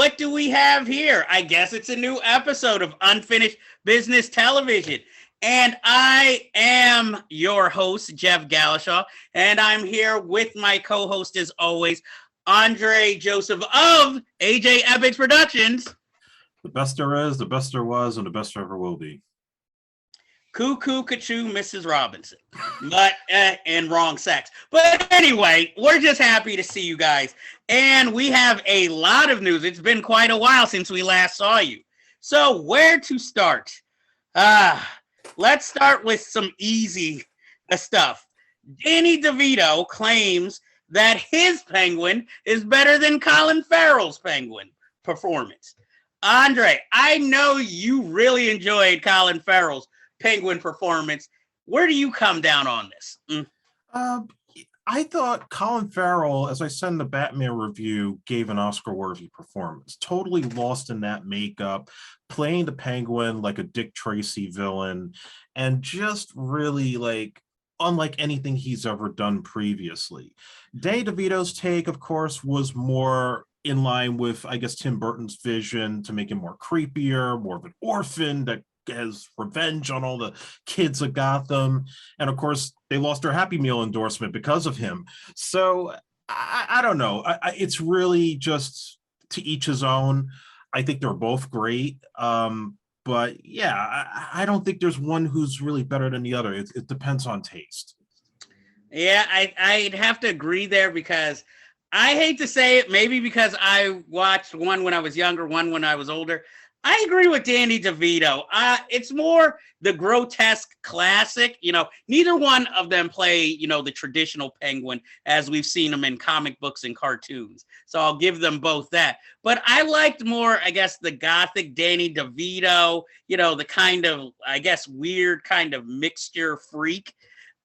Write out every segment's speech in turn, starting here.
what do we have here? I guess it's a new episode of Unfinished Business Television. And I am your host, Jeff Galashaw, and I'm here with my co-host, as always, Andre Joseph of AJ Epics Productions. The best there is, the best there was, and the best there ever will be. Cuckoo, Cachoo, Mrs. Robinson, but and wrong sex. But anyway, we're just happy to see you guys, and we have a lot of news. It's been quite a while since we last saw you. So where to start? Let's start with some easy stuff. Danny DeVito claims that his Penguin is better than Colin Farrell's Penguin performance. Andre, I know you really enjoyed Colin Farrell's Penguin performance. Where do you come down on this? I thought Colin Farrell, as I said in the Batman review, gave an Oscar-worthy performance. Totally lost in that makeup, playing the Penguin like a Dick Tracy villain, and just really unlike anything he's ever done previously. Danny DeVito's take, of course, was more in line with, I guess, Tim Burton's vision to make him more creepier, more of an orphan that has revenge on all the kids of Gotham. And of course, they lost their Happy Meal endorsement because of him. So I don't know. It's really just to each his own. I think they're both great. But yeah, I don't think there's one who's really better than the other. It depends on taste. Yeah, I'd have to agree there because I hate to say it, maybe because I watched one when I was younger, one when I was older. I agree with Danny DeVito. It's more the grotesque classic. Neither one of them play, the traditional Penguin as we've seen them in comic books and cartoons. So I'll give them both that. But I liked more, I guess, the gothic Danny DeVito, the kind of, I guess, weird kind of mixture freak.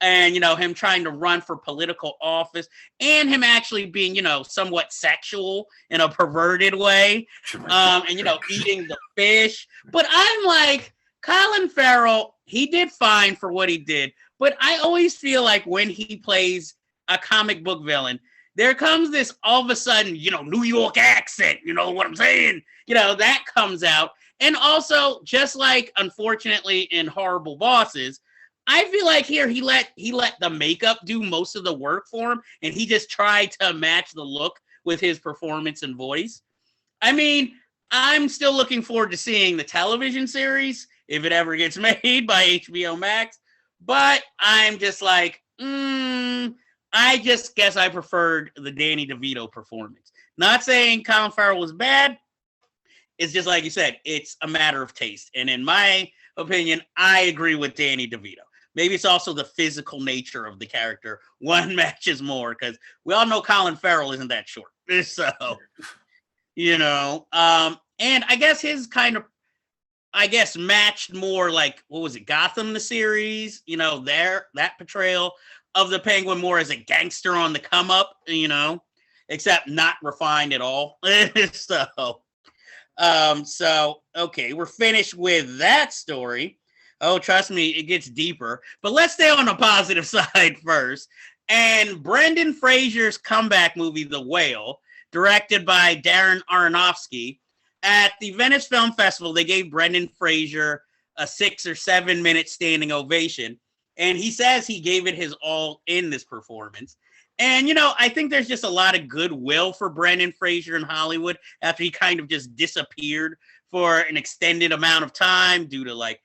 And, him trying to run for political office and him actually being, somewhat sexual in a perverted way. And, eating the fish. But I'm like, Colin Farrell, he did fine for what he did. But I always feel like when he plays a comic book villain, there comes this all of a sudden, New York accent, you know what I'm saying? That comes out. And also, just like, unfortunately, in Horrible Bosses, I feel like here he let the makeup do most of the work for him, and he just tried to match the look with his performance and voice. I mean, I'm still looking forward to seeing the television series if it ever gets made by HBO Max, but I'm just like, I just guess I preferred the Danny DeVito performance. Not saying Colin Farrell was bad. It's just like you said, it's a matter of taste, and in my opinion, I agree with Danny DeVito. Maybe it's also the physical nature of the character. One matches more because we all know Colin Farrell isn't that short. So, and I guess his kind of, matched more like, what was it, Gotham, the series, that portrayal of the Penguin more as a gangster on the come up, except not refined at all. So, okay, we're finished with that story. Oh, trust me, it gets deeper. But let's stay on the positive side first. And Brendan Fraser's comeback movie, The Whale, directed by Darren Aronofsky, at the Venice Film Festival, they gave Brendan Fraser a 6 or 7 minute standing ovation. And he says he gave it his all in this performance. And, I think there's just a lot of goodwill for Brendan Fraser in Hollywood after he kind of just disappeared for an extended amount of time due to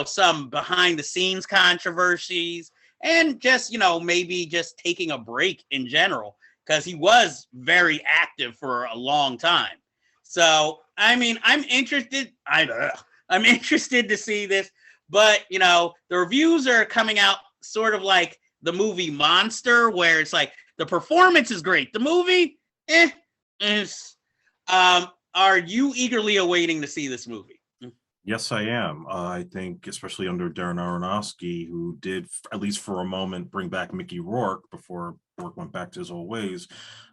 some behind the scenes controversies and just, maybe just taking a break in general because he was very active for a long time. So, I mean, I'm interested to see this, but, the reviews are coming out sort of like the movie Monster, where it's like the performance is great. The movie, are you eagerly awaiting to see this movie? Yes, I am. I think, especially under Darren Aronofsky, who did, at least for a moment, bring back Mickey Rourke before Rourke went back to his old ways.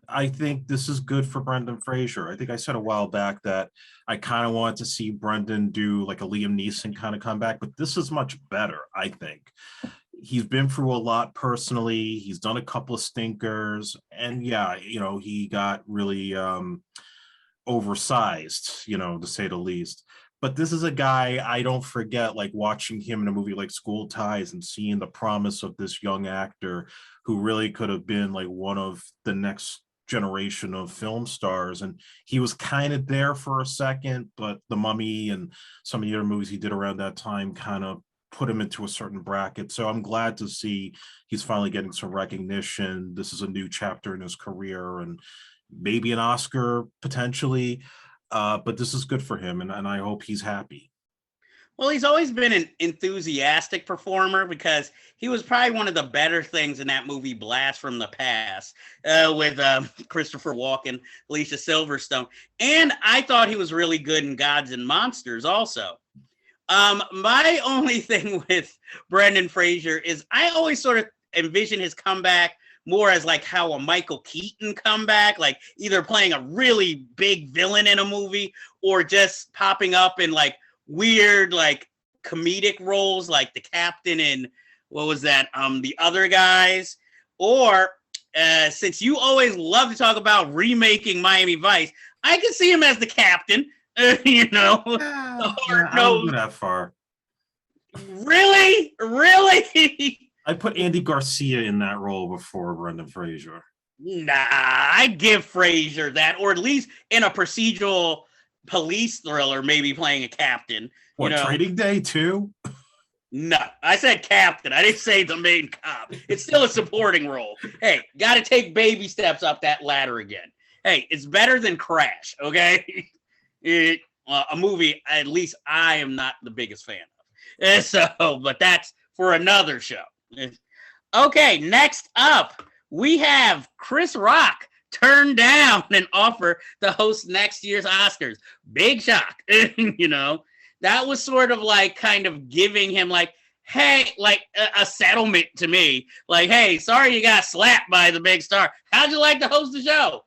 I think this is good for Brendan Fraser. I think I said a while back that I kind of wanted to see Brendan do like a Liam Neeson kind of comeback, but this is much better, I think. He's been through a lot personally. He's done a couple of stinkers. And yeah, he got really oversized, to say the least. But this is a guy I don't forget, like watching him in a movie like School Ties and seeing the promise of this young actor who really could have been like one of the next generation of film stars. And he was kind of there for a second, but The Mummy and some of the other movies he did around that time kind of put him into a certain bracket. So I'm glad to see he's finally getting some recognition. This is a new chapter in his career and maybe an Oscar potentially. But this is good for him, and I hope he's happy. Well, he's always been an enthusiastic performer because he was probably one of the better things in that movie Blast from the Past with Christopher Walken, Alicia Silverstone. And I thought he was really good in Gods and Monsters also. My only thing with Brendan Fraser is I always sort of envision his comeback more as like how a Michael Keaton comeback, like either playing a really big villain in a movie or just popping up in like weird like comedic roles like the captain in what was that The Other Guys, or since you always love to talk about remaking Miami Vice, I can see him as the captain. I don't go that far. Really I put Andy Garcia in that role before Brendan Fraser. Nah, I'd give Fraser that, or at least in a procedural police thriller, maybe playing a captain. What, Trading Day too? No, I said captain. I didn't say the main cop. It's still a supporting role. Hey, got to take baby steps up that ladder again. Hey, it's better than Crash, okay? A movie, at least I am not the biggest fan of. So, but that's for another show. Okay, next up, we have Chris Rock turned down an offer to host next year's Oscars. Big shock. That was sort of like kind of giving him like, hey, like a settlement to me. Like, hey, sorry you got slapped by the big star. How'd you like to host the show?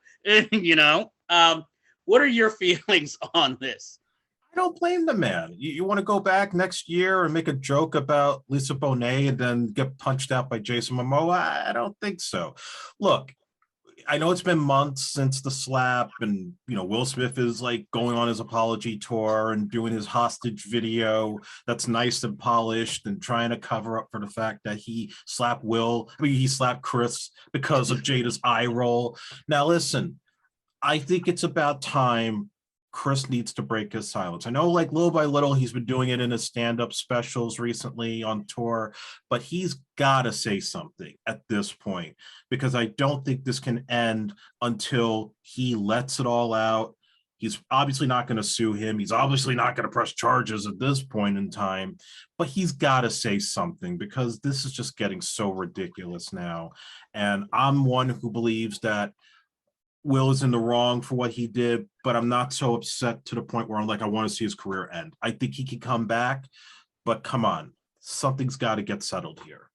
What are your feelings on this? I don't blame the man. You want to go back next year and make a joke about Lisa Bonet and then get punched out by Jason Momoa? I don't think so. Look, I know it's been months since the slap, and Will Smith is like going on his apology tour and doing his hostage video that's nice and polished and trying to cover up for the fact that he slapped Chris because of Jada's eye roll. Now listen, I think it's about time Chris needs to break his silence. I know, like, little by little, he's been doing it in his stand-up specials recently on tour, but he's got to say something at this point, because I don't think this can end until he lets it all out. He's obviously not going to sue him. He's obviously not going to press charges at this point in time, but he's got to say something, because this is just getting so ridiculous now. And I'm one who believes that Will is in the wrong for what he did, but I'm not so upset to the point where I'm like, I want to see his career end. I think he can come back, but come on, something's got to get settled here.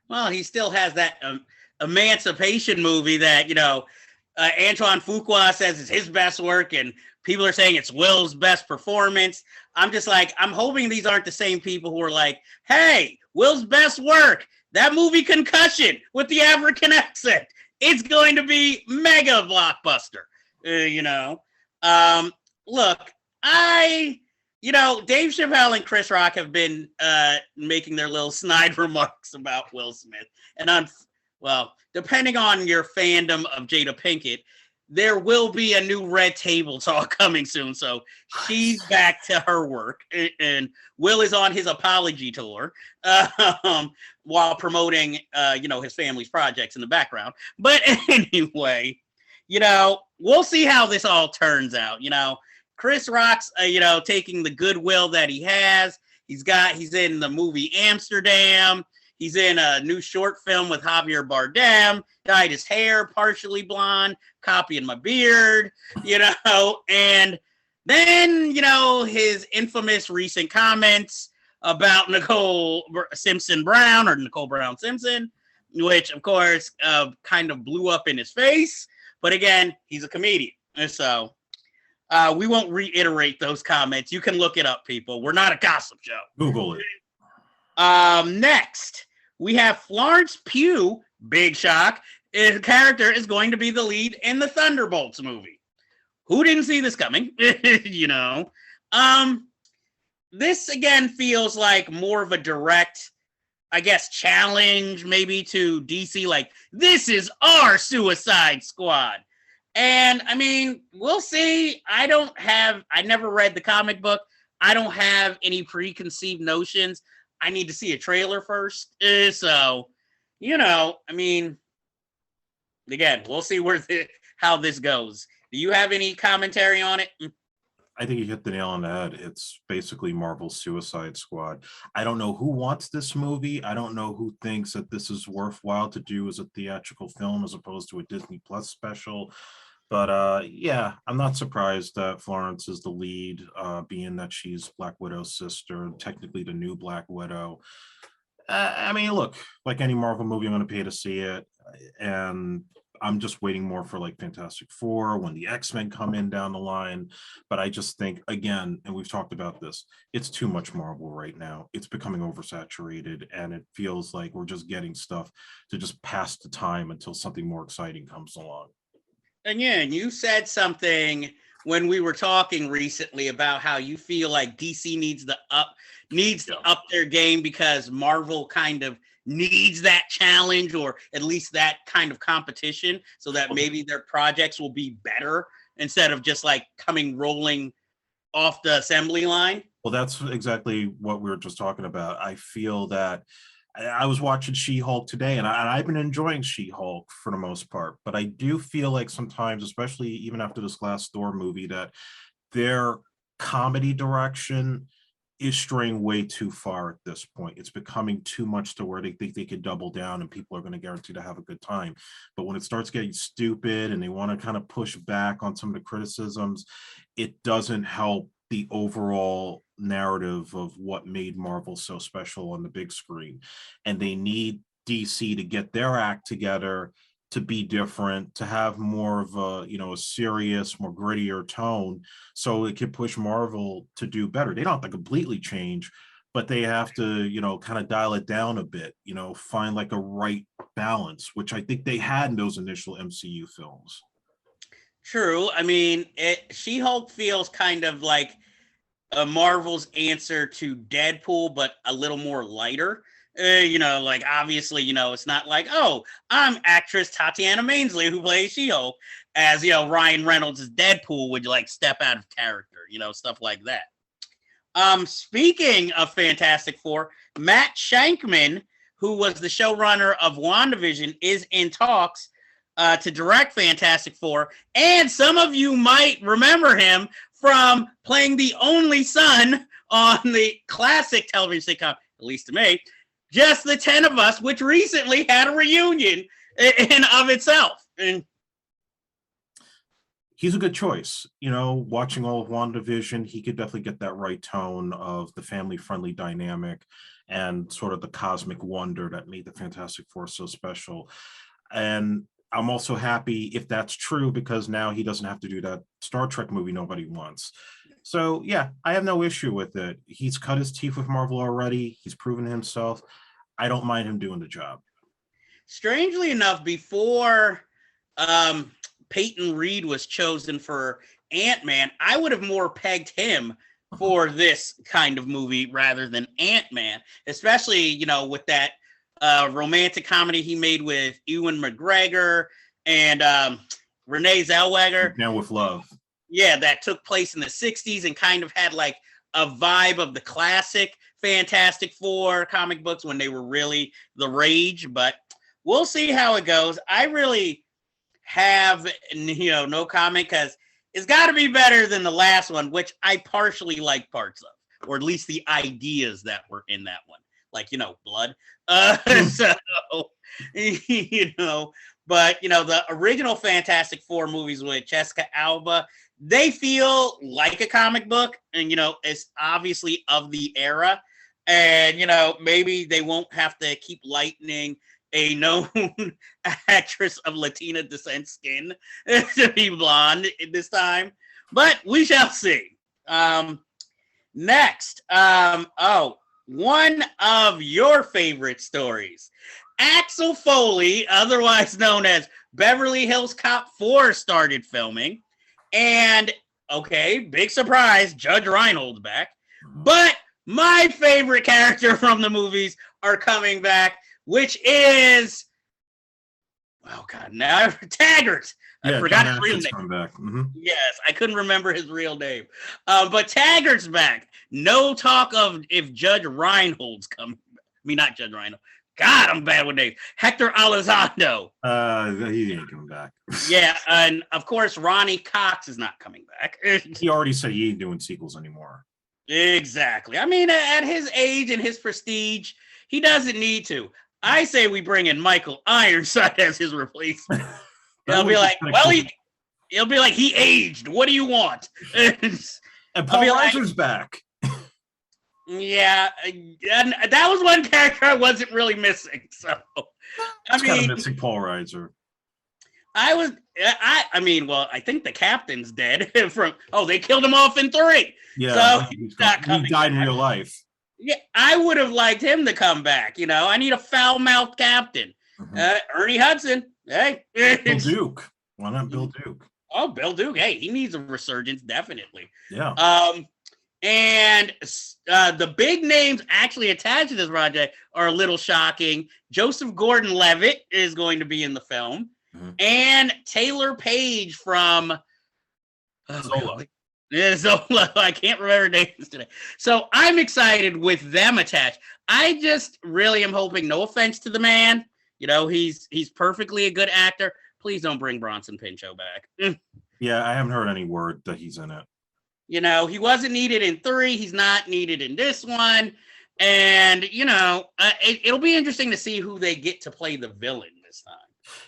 Well, he still has that emancipation movie that, Antoine Fuqua says is his best work, and people are saying it's Will's best performance. I'm just like, I'm hoping these aren't the same people who are like, hey, Will's best work, that movie Concussion with the African accent. It's going to be mega blockbuster, Look, Dave Chappelle and Chris Rock have been making their little snide remarks about Will Smith. And depending on your fandom of Jada Pinkett, there will be a new Red Table Talk coming soon. So she's back to her work, and Will is on his apology tour while promoting, his family's projects in the background. But anyway, we'll see how this all turns out. Chris Rock's, taking the goodwill that he has. He's in the movie Amsterdam. He's in a new short film with Javier Bardem, dyed his hair partially blonde, copying my beard, and then, his infamous recent comments about Nicole Brown Simpson, which of course kind of blew up in his face. But again, he's a comedian. And so we won't reiterate those comments. You can look it up, people. We're not a gossip show. Google it. Next, we have Florence Pugh, big shock. His character is going to be the lead in the Thunderbolts movie. who didn't see this coming? You know, this again feels like more of a direct, I guess, challenge maybe to DC. Like, this is our Suicide Squad. And I mean, we'll see. I never read the comic book. I don't have any preconceived notions. I need to see a trailer first. So, you know, I mean, again, we'll see how this goes. Do you have any commentary on it? I think you hit the nail on the head. It's basically Marvel's Suicide Squad. I don't know who wants this movie. I don't know who thinks that this is worthwhile to do as a theatrical film as opposed to a Disney Plus special. But yeah, I'm not surprised that Florence is the lead, being that she's Black Widow's sister, technically the new Black Widow. I mean, look, like any Marvel movie, I'm going to pay to see it. And I'm just waiting more for like Fantastic Four when the X-Men come in down the line. But I just think, again, and we've talked about this, it's too much Marvel right now. It's becoming oversaturated, and it feels like we're just getting stuff to just pass the time until something more exciting comes along. And yeah, and you said something when we were talking recently about how you feel like DC needs to up their game because Marvel kind of needs that challenge, or at least that kind of competition, so that maybe their projects will be better instead of just like rolling off the assembly line. Well, that's exactly what we were just talking about. I feel that I was watching She-Hulk today, and I've been enjoying She-Hulk for the most part, but I do feel like sometimes, especially even after this last Thor movie, that their comedy direction is straying way too far at this point. It's becoming too much to where they think they could double down and people are going to guarantee to have a good time. But when it starts getting stupid and they want to kind of push back on some of the criticisms, it doesn't help the overall narrative of what made Marvel so special on the big screen. And they need DC to get their act together, to be different, to have more of a, you know, a serious, more grittier tone, so it can push Marvel to do better. They don't have to completely change, but they have to, you know, kind of dial it down a bit, you know, find like a right balance, which I think they had in those initial MCU films. True. I mean, She-Hulk feels kind of like Marvel's answer to Deadpool, but a little more lighter. You know, like obviously, you know, it's not like, oh, I'm actress Tatiana Maslany who plays She-Hulk, as, you know, Ryan Reynolds' Deadpool would like step out of character, you know, stuff like that. Speaking of Fantastic Four, Matt Shankman, who was the showrunner of WandaVision, is in talks to direct Fantastic Four, and some of you might remember him from playing the only son on the classic television sitcom, at least to me, Just the 10 of Us, which recently had a reunion in of itself. And he's a good choice. You know, watching all of WandaVision, he could definitely get that right tone of the family-friendly dynamic and sort of the cosmic wonder that made the Fantastic Four so special. And I'm also happy if that's true, because now he doesn't have to do that Star Trek movie nobody wants. So yeah, I have no issue with it. He's cut his teeth with Marvel already. He's proven himself. I don't mind him doing the job. Strangely enough, before Peyton Reed was chosen for Ant-Man, I would have more pegged him for this kind of movie rather than Ant-Man, especially, you know, with that romantic comedy he made with Ewan McGregor and Renee Zellweger. Now with Love. Yeah, that took place in the 60s and kind of had like a vibe of the classic Fantastic Four comic books when they were really the rage. But we'll see how it goes. I really have, you know, no comment, because it's got to be better than the last one, which I partially like parts of, or at least the ideas that were in that one. Like, you know, blood. So, you know, but, you know, the original Fantastic Four movies with Jessica Alba, they feel like a comic book, and, you know, it's obviously of the era. And, you know, maybe they won't have to keep lightening a known actress of Latina descent skin to be blonde this time, but we shall see. Next, one of your favorite stories. Axel Foley, otherwise known as Beverly Hills Cop 4, started filming. And okay, big surprise, Judge Reinhold's back. But my favorite character from the movies are coming back, which is now Taggart. I forgot his real name. Back. Mm-hmm. Yes, I couldn't remember his real name. But Taggart's back. No talk of if Judge Reinhold's coming. I mean, not Judge Reinhold. God, I'm bad with names. Hector Elizondo. He ain't coming back. Yeah, and of course, Ronnie Cox is not coming back. He already said he ain't doing sequels anymore. Exactly. I mean, at his age and his prestige, he doesn't need to. I say we bring in Michael Ironside as his replacement. He'll be like, he'll be like, he aged. What do you want? And Paul Reiser's back. Yeah, and that was one character I wasn't really missing. So, I mean, kind of missing Paul Reiser. I mean, well, I think the captain's dead they killed him off in 3. Yeah, so he's not coming. He died back. in real life. Yeah, I would have liked him to come back. You know, I need a foul-mouthed captain. Mm-hmm. Ernie Hudson. Hey, Bill Duke. Why not Bill Duke? Oh, Bill Duke. Hey, he needs a resurgence, definitely. Yeah. And the big names actually attached to this project are a little shocking. Joseph Gordon-Levitt is going to be in the film, and Taylor Page from Zola. Zola. I can't remember names today. So I'm excited with them attached. I just really am hoping, no offense to the man, you know, he's perfectly a good actor. Please don't bring Bronson Pinchot back. Yeah, I haven't heard any word that he's in it. You know, he wasn't needed in 3. He's not needed in this one. And, you know, it'll be interesting to see who they get to play the villain this time.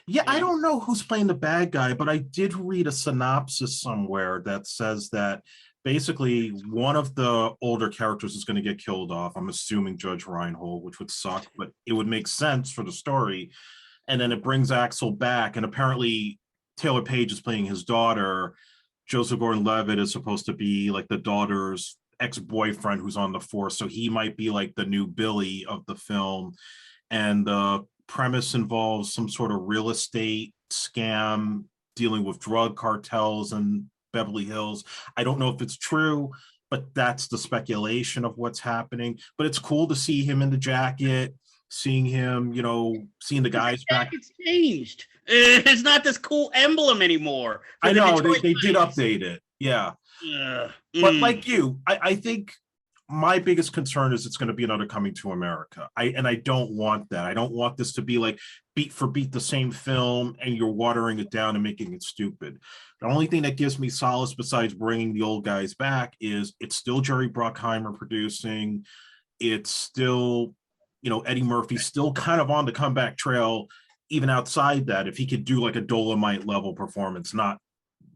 Yeah, I don't know who's playing the bad guy, but I did read a synopsis somewhere that says that basically one of the older characters is going to get killed off. I'm assuming Judge Reinhold, which would suck, but it would make sense for the story. And then it brings Axel back, and apparently Taylor Page is playing his daughter. Joseph Gordon-Levitt is supposed to be like the daughter's ex-boyfriend who's on the force, so he might be like the new Billy of the film. And the premise involves some sort of real estate scam dealing with drug cartels in Beverly Hills. I don't know if it's true, but that's the speculation of what's happening. But it's cool to see him in the jacket, seeing him, you know, seeing the guys back. It's changed. It's not this cool emblem anymore. I know they did update it. Yeah. But like you, I think my biggest concern is it's going to be another Coming to America. I don't want that. I don't want this to be like beat for beat the same film and you're watering it down and making it stupid. The only thing that gives me solace besides bringing the old guys back is it's still Jerry Bruckheimer producing. It's still, you know, Eddie Murphy's still kind of on the comeback trail. Even outside that, if he could do like a Dolomite level performance, not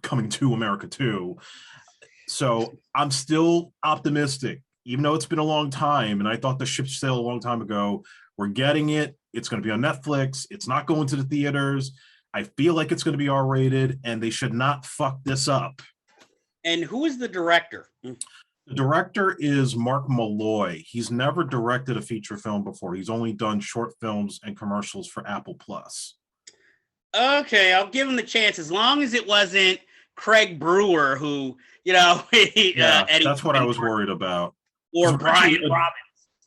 Coming to America 2. So I'm still optimistic, even though it's been a long time. And I thought the ship sailed a long time ago. We're getting it. It's going to be on Netflix. It's not going to the theaters. I feel like it's going to be R-rated, and they should not fuck this up. And who is the director? The director is Mark Malloy. He's never directed a feature film before. He's only done short films and commercials for Apple Plus. Okay, I'll give him the chance as long as it wasn't Craig Brewer, who, you know, Eddie, that's what I was worried about. Or Brian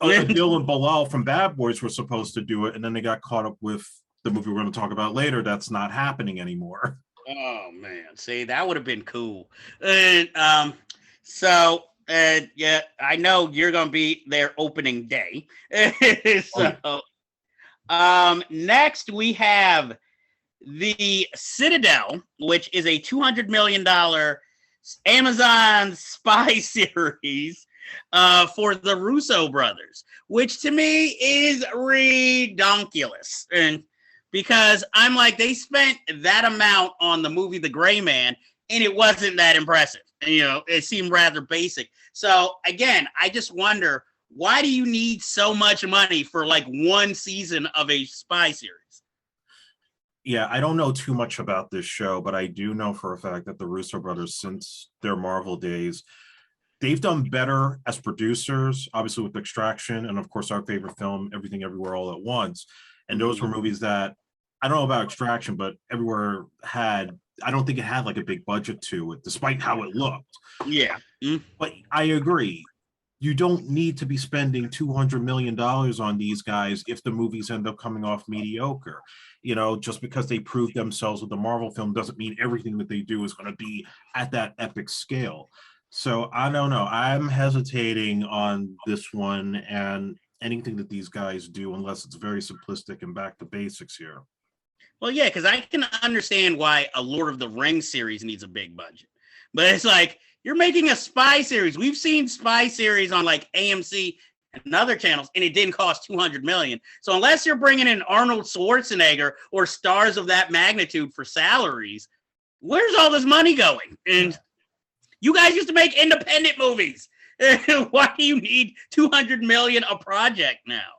Robbins. Bill and Bilal from Bad Boys were supposed to do it, and then they got caught up with the movie we're going to talk about later. That's not happening anymore. Oh man, see, that would have been cool. And yeah, I know you're gonna be there opening day. So, next we have The Citadel, which is a $200 million Amazon spy series for the Russo brothers, which to me is redonkulous. And because I'm like, they spent that amount on the movie The Gray Man, and it wasn't that impressive. You know, it seemed rather basic. So again, I just wonder, why do you need so much money for like one season of a spy series? Yeah, I don't know too much about this show, but I do know for a fact that the Russo brothers, since their Marvel days, they've done better as producers, obviously with Extraction, and of course our favorite film, Everything Everywhere All at Once. And those were movies that, I don't know about Extraction, but Everywhere had I don't think it had like a big budget to it, despite how it looked. Yeah. But I agree. You don't need to be spending $200 million on these guys if the movies end up coming off mediocre. Just because they prove themselves with the Marvel film doesn't mean everything that they do is going to be at that epic scale. So I don't know. I'm hesitating on this one and anything that these guys do, unless it's very simplistic and back to basics here. Well, yeah, because I can understand why a Lord of the Rings series needs a big budget. But it's like, you're making a spy series. We've seen spy series on like AMC and other channels, and it didn't cost $200 million. So unless you're bringing in Arnold Schwarzenegger or stars of that magnitude for salaries, where's all this money going? And you guys used to make independent movies. Why do you need $200 million a project now?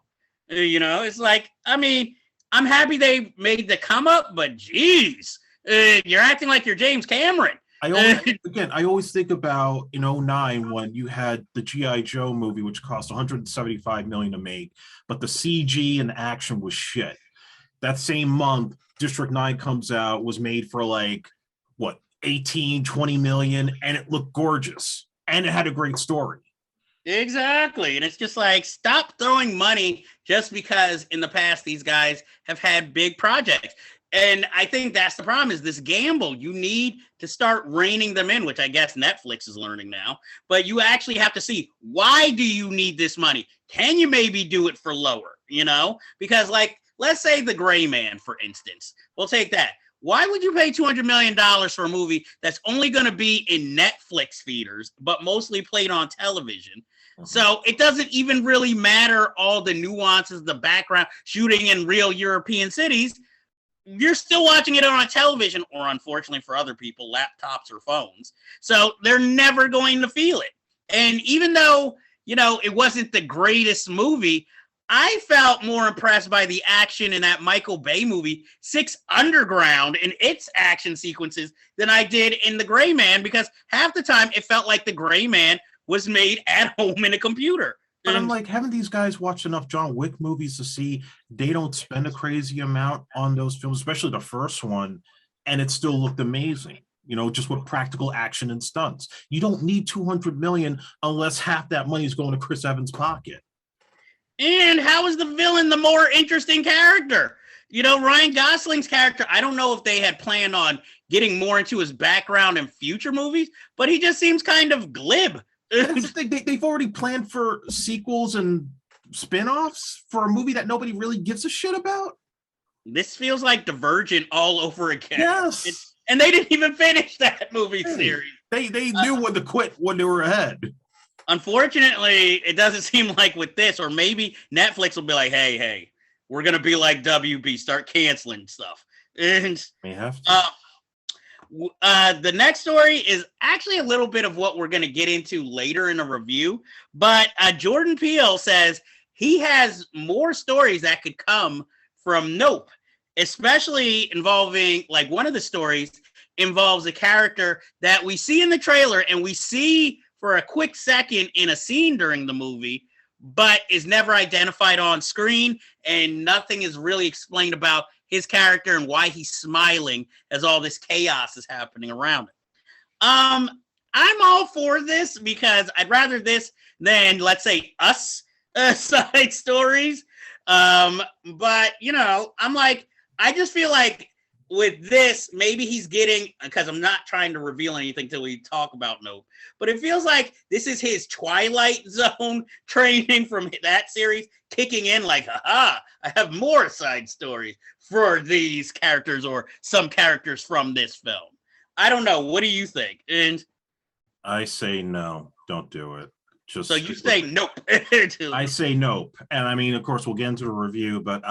It's like, I mean, I'm happy they made the come up, but geez, you're acting like you're James Cameron. I always think about in 2009 when you had the G.I. Joe movie, which cost $175 million to make, but the CG and action was shit. That same month, District 9 comes out, was made for like, what, 18, 20 million, and it looked gorgeous. And it had a great story. Exactly. And it's just like, stop throwing money just because in the past these guys have had big projects. And I think that's the problem, is this gamble. You need to start reining them in, which I guess Netflix is learning now. But you actually have to see, why do you need this money? Can you maybe do it for lower, Because like, let's say The Gray Man, for instance. We'll take that. Why would you pay $200 million for a movie that's only going to be in Netflix feeders, but mostly played on television? So it doesn't even really matter all the nuances, the background, shooting in real European cities. You're still watching it on television, or unfortunately for other people, laptops or phones. So they're never going to feel it. And even though, it wasn't the greatest movie, I felt more impressed by the action in that Michael Bay movie, Six Underground, and its action sequences than I did in The Gray Man, because half the time it felt like The Gray Man was made at home in a computer. But I'm like, haven't these guys watched enough John Wick movies to see they don't spend a crazy amount on those films, especially the first one, and it still looked amazing, just with practical action and stunts. You don't need $200 million unless half that money is going to Chris Evans' pocket. And how is the villain the more interesting character? Ryan Gosling's character, I don't know if they had planned on getting more into his background in future movies, but he just seems kind of glib. They've already planned for sequels and spin-offs for a movie that nobody really gives a shit about. This feels like Divergent all over again. Yes. And they didn't even finish that movie series. They knew when to quit when they were ahead. Unfortunately, it doesn't seem like with this, or maybe Netflix will be like, hey, we're going to be like WB, start canceling stuff. And they have to. The next story is actually a little bit of what we're going to get into later in a review, but Jordan Peele says he has more stories that could come from Nope, especially involving, like, one of the stories involves a character that we see in the trailer and we see for a quick second in a scene during the movie, but is never identified on screen, and nothing is really explained about his character and why he's smiling as all this chaos is happening around him. I'm all for this because I'd rather this than, let's say, Us side stories. But, I'm like, I just feel like with this, maybe he's getting, because I'm not trying to reveal anything till we talk about Nope, but it feels like this is his Twilight Zone training from that series kicking in, like, I have more side stories for these characters or some characters from this film. I don't know. What do you think? And I say no, don't do it. So you say Nope. I say Nope. And I mean, of course, we'll get into a review, but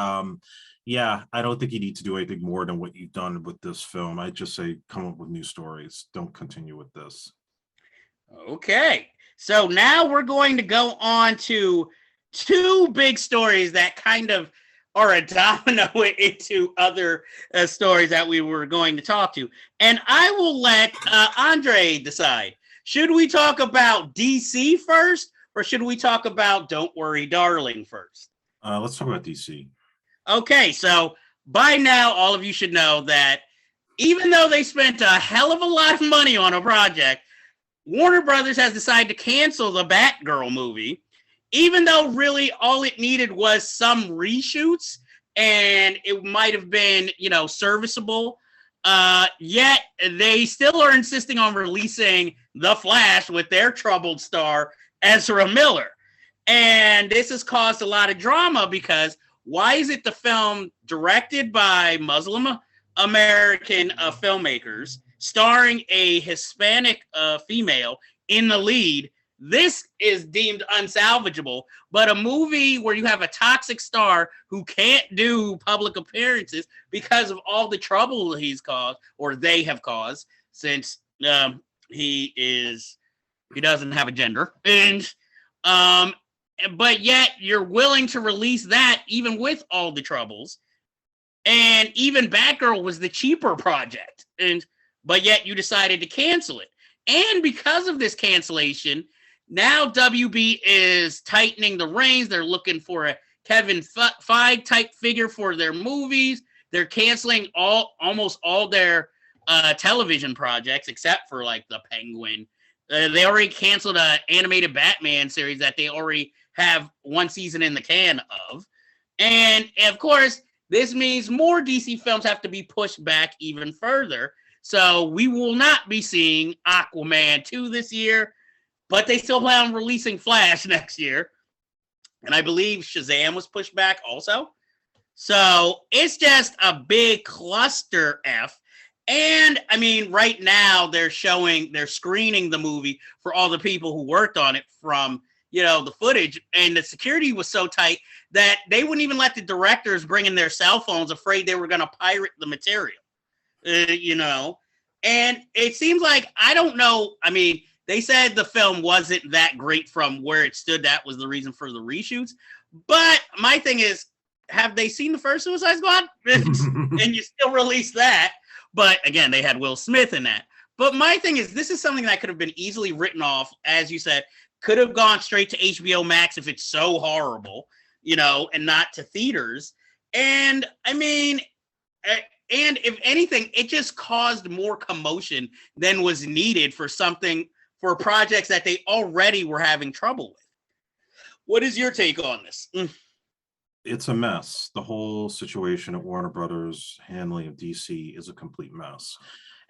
yeah, I don't think you need to do anything more than what you've done with this film. I just say come up with new stories. Don't continue with this. Okay. So now we're going to go on to two big stories that kind of are a domino into other stories that we were going to talk to. And I will let Andre decide. Should we talk about DC first, or should we talk about Don't Worry, Darling first? Let's talk about DC. Okay, so by now, all of you should know that even though they spent a hell of a lot of money on a project, Warner Brothers has decided to cancel the Batgirl movie, even though really all it needed was some reshoots and it might have been, serviceable. Yet they still are insisting on releasing The Flash with their troubled star, Ezra Miller. And this has caused a lot of drama because why is it the film directed by Muslim American filmmakers, starring a Hispanic female in the lead? This is deemed unsalvageable, but a movie where you have a toxic star who can't do public appearances because of all the trouble he's caused, or they have caused, since he doesn't have a gender, and but yet you're willing to release that even with all the troubles, and even Batgirl was the cheaper project, but yet you decided to cancel it, and because of this cancellation. Now WB is tightening the reins. They're looking for a Kevin Feige type figure for their movies. They're canceling almost all their television projects except for like the Penguin. They already canceled an animated Batman series that they already have one season in the can of. And of course, this means more DC films have to be pushed back even further. So we will not be seeing Aquaman 2 this year. But they still plan on releasing Flash next year. And I believe Shazam was pushed back also. So it's just a big cluster F. And I mean, right now they're screening the movie for all the people who worked on it from, the footage. And the security was so tight that they wouldn't even let the directors bring in their cell phones, afraid they were going to pirate the material, And it seems like, I don't know, I mean, they said the film wasn't that great from where it stood. That was the reason for the reshoots. But my thing is, have they seen the first Suicide Squad? And you still release that. But again, they had Will Smith in that. But my thing is, this is something that could have been easily written off, as you said, could have gone straight to HBO Max if it's so horrible, and not to theaters. And I mean, and if anything, it just caused more commotion than was needed for projects that they already were having trouble with. What is your take on this? It's a mess. The whole situation at Warner Brothers handling of DC is a complete mess.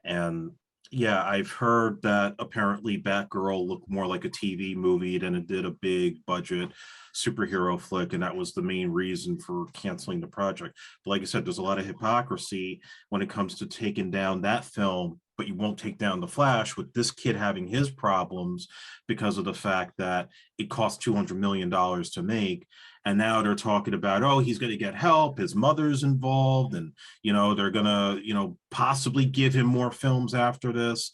And yeah, I've heard that apparently Batgirl looked more like a TV movie than it did a big budget superhero flick, and that was the main reason for canceling the project. But like I said, there's a lot of hypocrisy when it comes to taking down that film, but you won't take down the Flash, with this kid having his problems because of the fact that it cost $200 million to make. And now they're talking about, oh, he's going to get help. His mother's involved. And, they're going to, possibly give him more films after this.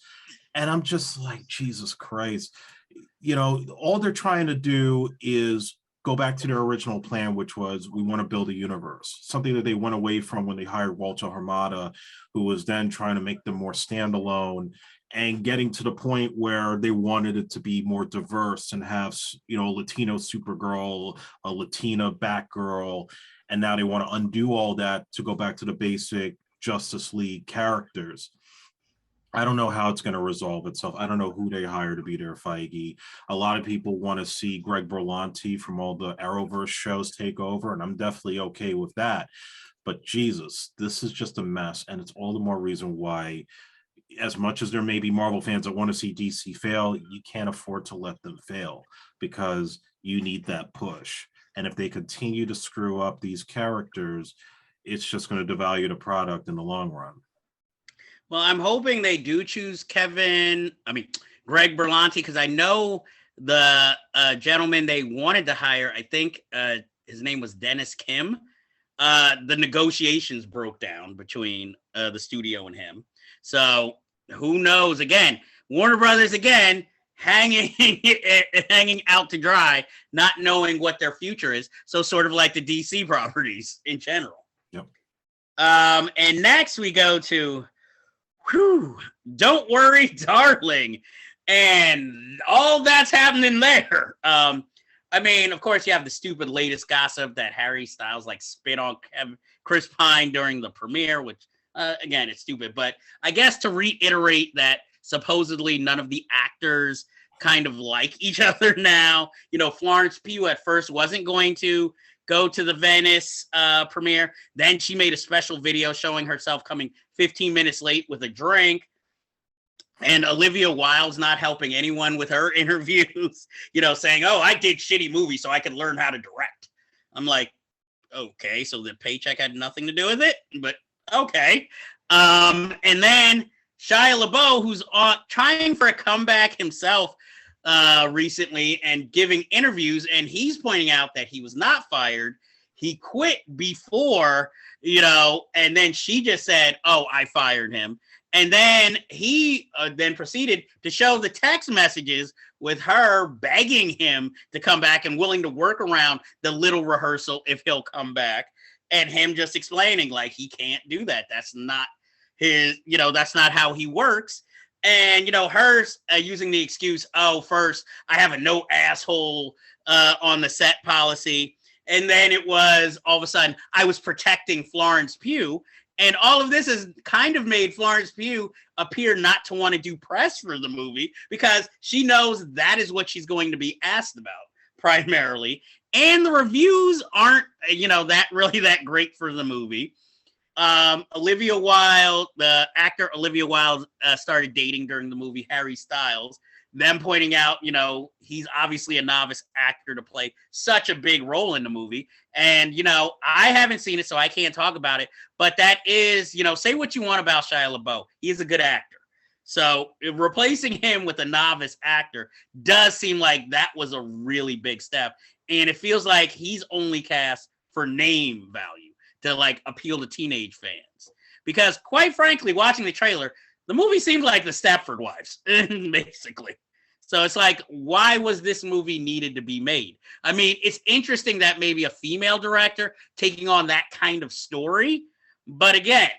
And I'm just like, Jesus Christ. All they're trying to do is go back to their original plan, which was, we want to build a universe, something that they went away from when they hired Walter Hamada, who was then trying to make them more standalone and getting to the point where they wanted it to be more diverse and have, a Latino Supergirl, a Latina Batgirl. And now they want to undo all that to go back to the basic Justice League characters. I don't know how it's going to resolve itself. I don't know who they hire to be their Feige. A lot of people want to see Greg Berlanti from all the Arrowverse shows take over, and I'm definitely okay with that. But Jesus, this is just a mess, and it's all the more reason why, as much as there may be Marvel fans that want to see DC fail, you can't afford to let them fail because you need that push. And if they continue to screw up these characters, it's just going to devalue the product in the long run. Well, I'm hoping they do choose Greg Berlanti, because I know the gentleman they wanted to hire, I think his name was Dennis Kim. The negotiations broke down between the studio and him. So who knows? Again, Warner Brothers, hanging out to dry, not knowing what their future is. So sort of like the DC properties in general. Yep. And next we go to Don't Worry, Darling. And all that's happening there. Of course, you have the stupid latest gossip that Harry Styles spit on Chris Pine during the premiere, which Again, it's stupid, but I guess to reiterate that supposedly none of the actors kind of like each other now. Florence Pugh at first wasn't going to go to the Venice premiere. Then she made a special video showing herself coming 15 minutes late with a drink. And Olivia Wilde's not helping anyone with her interviews, saying, oh, I did shitty movies so I could learn how to direct. I'm like, okay, so the paycheck had nothing to do with it, but okay. And then Shia LaBeouf, who's trying for a comeback himself recently and giving interviews, and he's pointing out that he was not fired. He quit before, and then she just said, oh, I fired him. And then he then proceeded to show the text messages with her begging him to come back and willing to work around the little rehearsal if he'll come back. And him just explaining, like, he can't do that. That's not his, that's not how he works. And, hers using the excuse, oh, first, I have a no asshole on the set policy. And then it was all of a sudden, I was protecting Florence Pugh. And all of this has kind of made Florence Pugh appear not to want to do press for the movie because she knows that is what she's going to be asked about primarily. And the reviews aren't, that great for the movie. Olivia Wilde, the actor Olivia Wilde, started dating during the movie Harry Styles. Them pointing out, he's obviously a novice actor to play such a big role in the movie. And, I haven't seen it, so I can't talk about it. But that is, say what you want about Shia LaBeouf. He's a good actor. So replacing him with a novice actor does seem like that was a really big step. And it feels like he's only cast for name value to like appeal to teenage fans. Because quite frankly, watching the trailer, the movie seemed like the Stepford Wives, basically. So it's like, why was this movie needed to be made? I mean, it's interesting that maybe a female director taking on that kind of story. But again,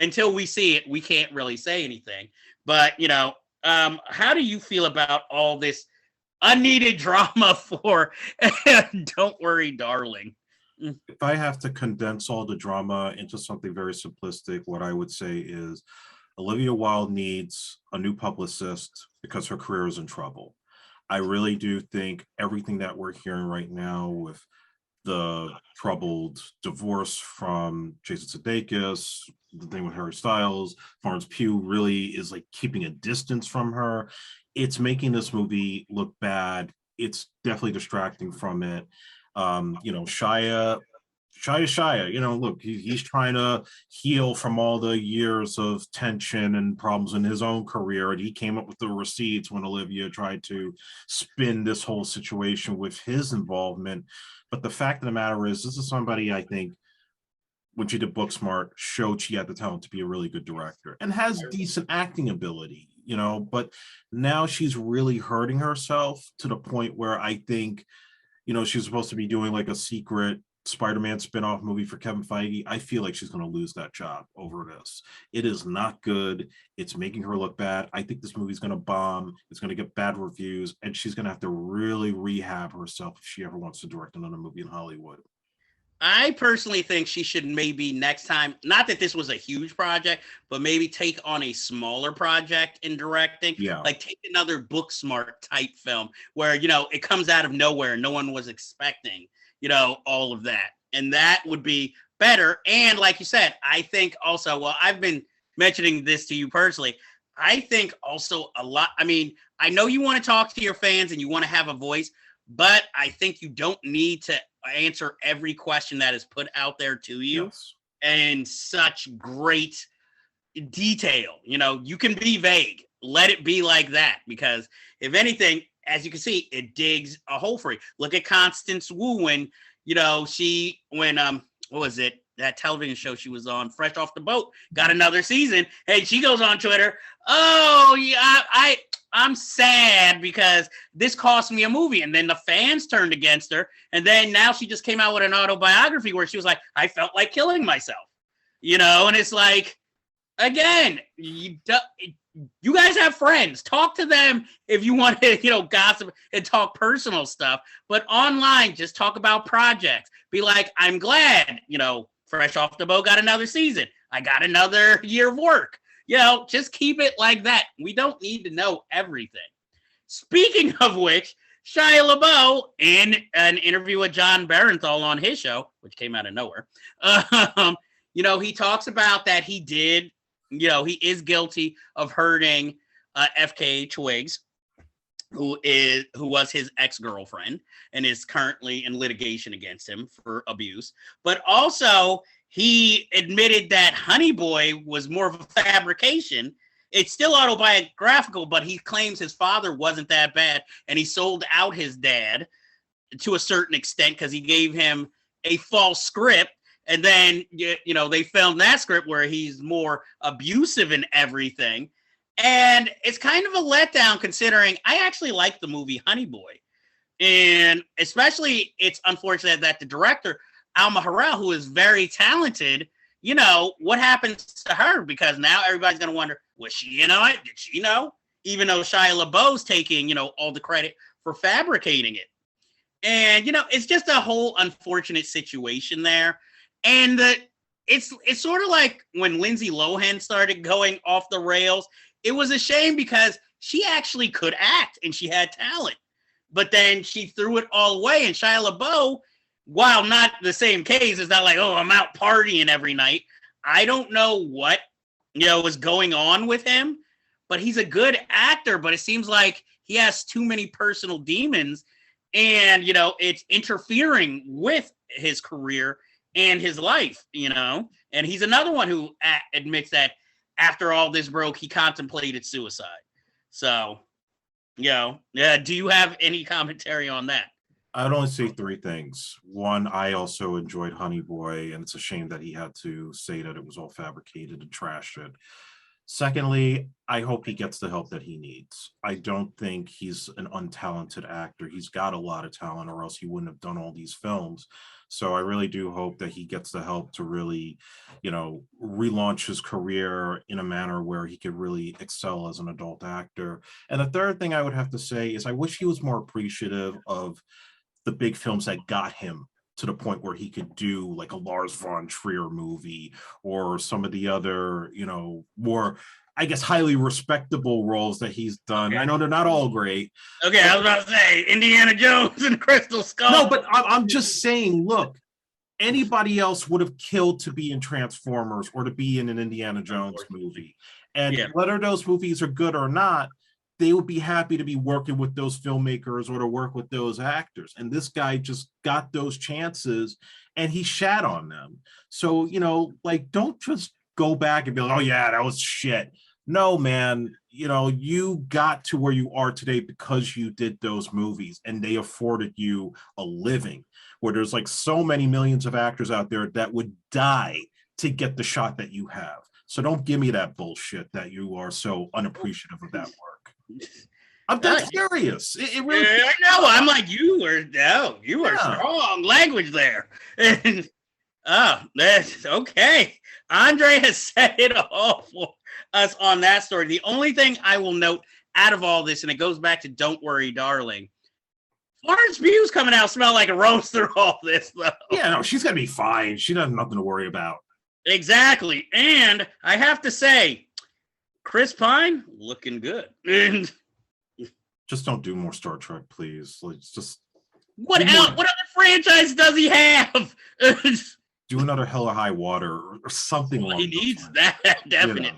until we see it, we can't really say anything. But, how do you feel about all this unneeded drama for Don't Worry, Darling? If I have to condense all the drama into something very simplistic, what I would say is Olivia Wilde needs a new publicist because her career is in trouble. I really do think everything that we're hearing right now with the troubled divorce from Jason Sudeikis, the thing with Harry Styles, Florence Pugh really is like keeping a distance from her. It's making this movie look bad. It's definitely distracting from it. Shia, look, he's trying to heal from all the years of tension and problems in his own career. And he came up with the receipts when Olivia tried to spin this whole situation with his involvement. But the fact of the matter is, this is somebody I think when she did Booksmart showed she had the talent to be a really good director and has decent acting ability, but now she's really hurting herself to the point where I think, she's supposed to be doing like a secret Spider-Man spinoff movie for Kevin Feige. I feel like she's going to lose that job over this. It is not good. It's making her look bad. I think this movie's going to bomb. It's going to get bad reviews, and she's going to have to really rehab herself if she ever wants to direct another movie in Hollywood. I personally think she should maybe next time, not that this was a huge project, but maybe take on a smaller project in directing. Yeah. Like take another Booksmart type film where, it comes out of nowhere. No one was expecting, all of that. And that would be better. And like you said, I think also, well, I've been mentioning this to you personally. I think also a lot, I know you want to talk to your fans and you want to have a voice, but I think you don't need to answer every question that is put out there to you in such great detail. You can be vague. Let it be like that, because if anything, as you can see, it digs a hole for you. Look at Constance Wu when, what was it? That television show she was on, Fresh Off the Boat, got another season. Hey, she goes on Twitter. Oh, yeah, I'm sad because this cost me a movie. And then the fans turned against her. And then now she just came out with an autobiography where she was like, I felt like killing myself. And it's like, again, you guys have friends. Talk to them if you want to, gossip and talk personal stuff. But online, just talk about projects. Be like, I'm glad, Fresh Off the Boat got another season. I got another year of work. Just keep it like that. We don't need to know everything. Speaking of which, Shia LaBeouf, in an interview with John Barenthal on his show, which came out of nowhere, he talks about that he did, he is guilty of hurting FKA Twigs, who was his ex-girlfriend and is currently in litigation against him for abuse. But also, he admitted that Honey Boy was more of a fabrication. It's still autobiographical, but he claims his father wasn't that bad, and he sold out his dad to a certain extent because he gave him a false script. And then, they filmed that script where he's more abusive and everything. And it's kind of a letdown considering I actually like the movie Honey Boy. And especially it's unfortunate that the director, Alma Harrell, who is very talented, what happens to her? Because now everybody's going to wonder, was she in on it? Did she know? Even though Shia LaBeouf's taking, all the credit for fabricating it. And, it's just a whole unfortunate situation there. And it's sort of like when Lindsay Lohan started going off the rails. It was a shame because she actually could act and she had talent. But then she threw it all away. And Shia LaBeouf, while not the same case, it's not like, oh, I'm out partying every night. I don't know what, was going on with him. But he's a good actor. But it seems like he has too many personal demons. And, it's interfering with his career and his life, And he's another one who admits that after all this broke, he contemplated suicide. So, do you have any commentary on that? I'd only say three things. One, I also enjoyed Honey Boy, and it's a shame that he had to say that it was all fabricated and trash it. Secondly, I hope he gets the help that he needs. I don't think he's an untalented actor. He's got a lot of talent, or else he wouldn't have done all these films. So I really do hope that he gets the help to really, relaunch his career in a manner where he could really excel as an adult actor. And the third thing I would have to say is I wish he was more appreciative of the big films that got him to the point where he could do like a Lars von Trier movie or some of the other, more, I guess, highly respectable roles that he's done. I know they're not all great. Okay, I was about to say Indiana Jones and Crystal Skull. No, but I'm just saying, look, anybody else would have killed to be in Transformers or to be in an Indiana Jones movie. And whether those movies are good or not, they would be happy to be working with those filmmakers or to work with those actors. And this guy just got those chances and he shat on them. So, don't just go back and be like, oh yeah, that was shit. No, man, you got to where you are today because you did those movies and they afforded you a living, where there's like so many millions of actors out there that would die to get the shot that you have. So don't give me that bullshit that you are so unappreciative of that work. I'm dead serious. It really. I know. I'm like, you are strong language there. That's okay. Andre has said it all for us on that story. The only thing I will note out of all this, and it goes back to Don't Worry, Darling, Florence Pugh's coming out smell like a rose through all this, though. Yeah, no, she's going to be fine. She doesn't have nothing to worry about. Exactly. And I have to say, Chris Pine, looking good. And just don't do more Star Trek, please. Let's just. What else? What other franchise does he have? Do another Hell or High Water or something. Well, he needs that, definitely.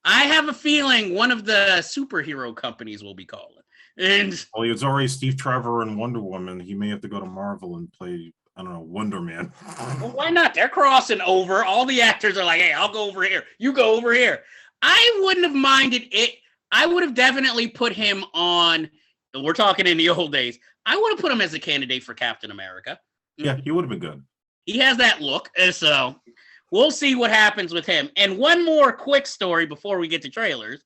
I have a feeling one of the superhero companies will be calling. And well, he was already Steve Trevor and Wonder Woman. He may have to go to Marvel and play, I don't know, Wonder Man. Well, why not? They're crossing over. All the actors are like, hey, I'll go over here. You go over here. I wouldn't have minded it. I would have definitely put him on, we're talking in the old days, I would have put him as a candidate for Captain America. Yeah, he would have been good. He has that look, so we'll see what happens with him. And one more quick story before we get to trailers.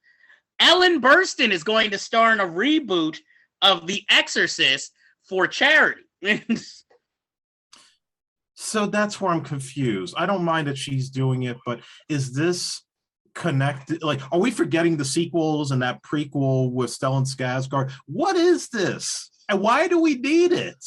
Ellen Burstyn is going to star in a reboot of The Exorcist for charity. So that's where I'm confused. I don't mind that she's doing it, but is this connected? Like, are we forgetting the sequels and that prequel with Stellan Skarsgård? What is this? And why do we need it?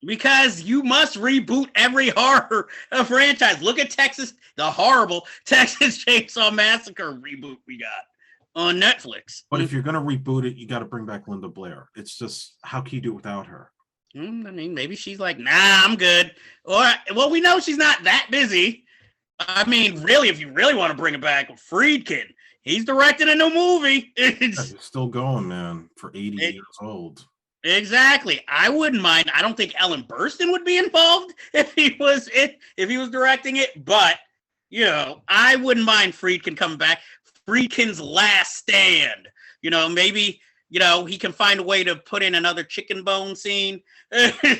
Because you must reboot every horror franchise. Look at the horrible Texas Chainsaw Massacre reboot we got on Netflix. But if you're going to reboot it, you got to bring back Linda Blair. It's just, how can you do it without her? I mean, maybe she's like, nah, I'm good. Or, well, we know she's not that busy. I mean, really, if you really want to bring it back, Friedkin, he's directing a new movie. He's still going, man, for 80 years old. Exactly. I wouldn't mind. I don't think Ellen Burstyn would be involved if he was directing it, but you know, I wouldn't mind Friedkin coming back. Friedkin's last stand. You know, maybe, you know, he can find a way to put in another chicken bone scene,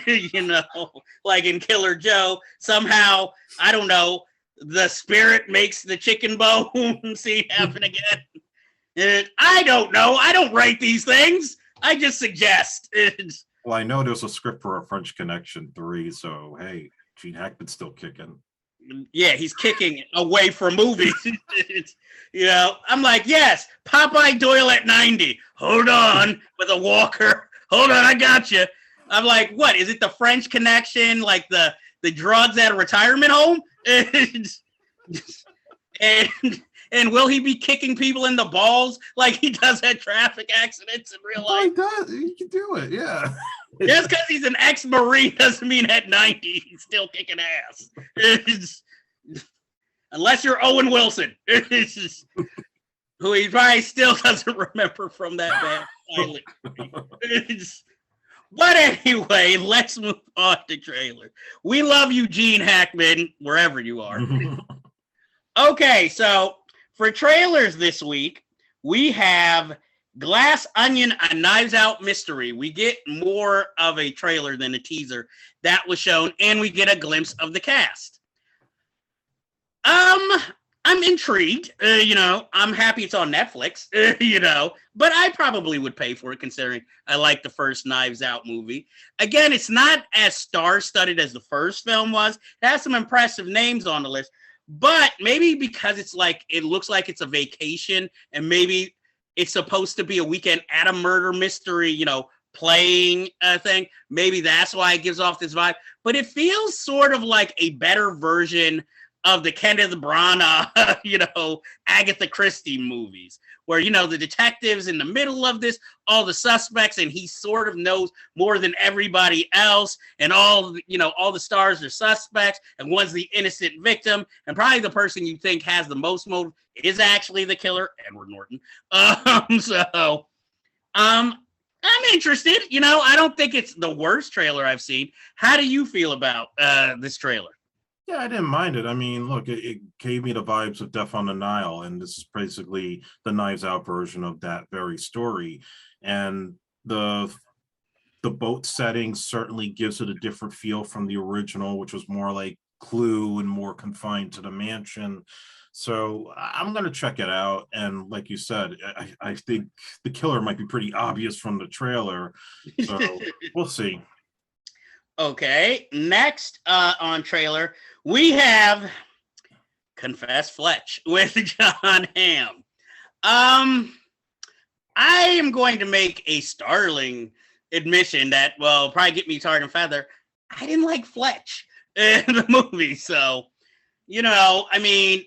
you know, like in Killer Joe. Somehow, I don't know, the spirit makes the chicken bone scene happen again. I don't know. I don't write these things. I just suggest. Well, I know there's a script for a French Connection 3, so hey, Gene Hackman's still kicking. Yeah, he's kicking away from movies. You know, I'm like, yes, Popeye Doyle at 90. Hold on, with a walker. Hold on, I got you. I'm like, what? Is it the French Connection, like the drugs at a retirement home? And will he be kicking people in the balls like he does at traffic accidents in real life? He does. He can do it, yeah. Just because he's an ex-Marine doesn't mean at 90 he's still kicking ass. Unless you're Owen Wilson, who he probably still doesn't remember from that bad pilot. But anyway, let's move on to trailer. We love you, Gene Hackman, wherever you are. Okay, so for trailers this week, we have Glass Onion, a Knives Out mystery. We get more of a trailer than a teaser that was shown, and we get a glimpse of the cast. I'm intrigued. You know, I'm happy it's on Netflix. You know, but I probably would pay for it considering I like the first Knives Out movie. Again, it's not as star-studded as the first film was. It has some impressive names on the list, but maybe because it's like it looks like it's a vacation, and maybe it's supposed to be a weekend at a murder mystery, you know, playing thing. Maybe that's why it gives off this vibe. But it feels sort of like a better version of the Kenneth Branagh, you know, Agatha Christie movies, where, you know, the detective's in the middle of this, all the suspects, and he sort of knows more than everybody else, and all, you know, all the stars are suspects, and one's the innocent victim, and probably the person you think has the most motive is actually the killer, Edward Norton. I'm interested. You know, I don't think it's the worst trailer I've seen. How do you feel about this trailer? Yeah, I didn't mind it. I mean, look, it gave me the vibes of Death on the Nile, and this is basically the Knives Out version of that very story. And the boat setting certainly gives it a different feel from the original, which was more like Clue and more confined to the mansion. So I'm going to check it out. And like you said, I think the killer might be pretty obvious from the trailer. So we'll see. Okay, next on trailer, we have Confess Fletch with John Hamm. I am going to make a startling admission that will probably get me tarred and feather. I didn't like Fletch in the movie, so, you know, I mean,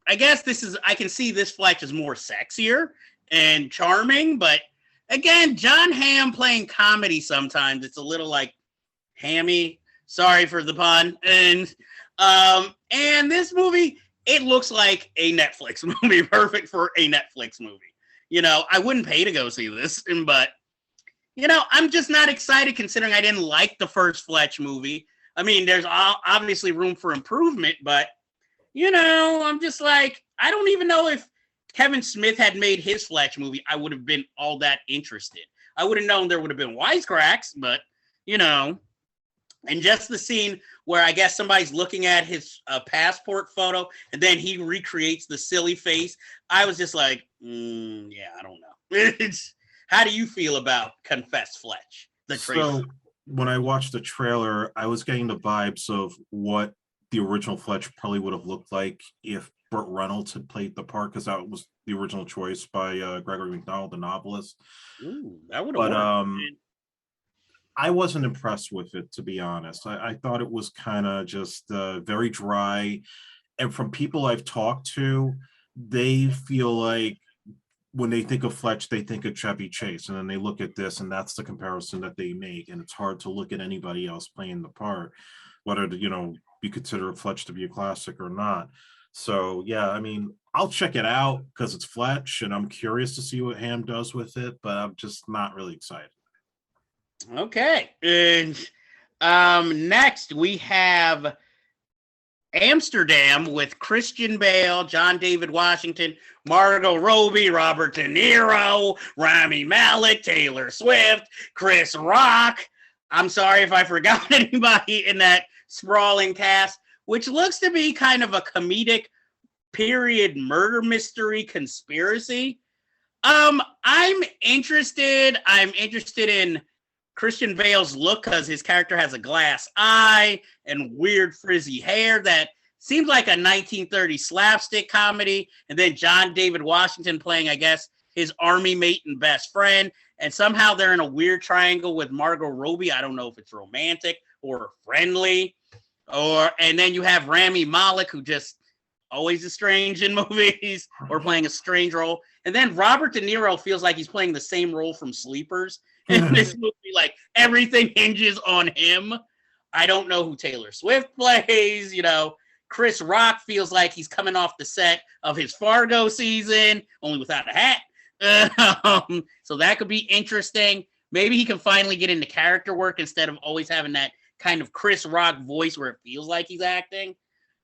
I guess I can see this Fletch is more sexier and charming, but again, John Hamm playing comedy sometimes, it's a little like hammy. Sorry for the pun. And this movie, it looks like a Netflix movie, perfect for a Netflix movie. You know, I wouldn't pay to go see this, but you know, I'm just not excited considering I didn't like the first Fletch movie. I mean, there's obviously room for improvement, but you know, I'm just like, I don't even know if Kevin Smith had made his Fletch movie, I would have been all that interested. I would have known there would have been wisecracks, but you know. And just the scene where I guess somebody's looking at his passport photo and then he recreates the silly face. I was just like, yeah, I don't know. How do you feel about Confess Fletch, the trailer? So when I watched the trailer, I was getting the vibes of what the original Fletch probably would have looked like if Burt Reynolds had played the part, because that was the original choice by Gregory McDonald, the novelist. Ooh, that would have worked. I wasn't impressed with it, to be honest. I thought it was kind of just very dry. And from people I've talked to, they feel like when they think of Fletch, they think of Chevy Chase, and then they look at this, and that's the comparison that they make. And it's hard to look at anybody else playing the part, whether you consider Fletch to be a classic or not. So yeah, I mean, I'll check it out because it's Fletch, and I'm curious to see what Ham does with it, but I'm just not really excited. Okay, and next we have Amsterdam with Christian Bale, John David Washington, Margot Robbie, Robert De Niro, Rami Malek, Taylor Swift, Chris Rock. I'm sorry if I forgot anybody in that sprawling cast, which looks to be kind of a comedic period murder mystery conspiracy. I'm interested. I'm interested in Christian Bale's look because his character has a glass eye and weird frizzy hair that seems like a 1930s slapstick comedy. And then John David Washington playing, I guess, his army mate and best friend. And somehow they're in a weird triangle with Margot Robbie. I don't know if it's romantic or friendly. And then you have Rami Malek, who just always is strange in movies or playing a strange role. And then Robert De Niro feels like he's playing the same role from Sleepers. In this movie, like everything hinges on him. I don't know who Taylor Swift plays. Chris Rock feels like he's coming off the set of his Fargo season, only without a hat. So that could be interesting. Maybe he can finally get into character work instead of always having that kind of Chris Rock voice where it feels like he's acting.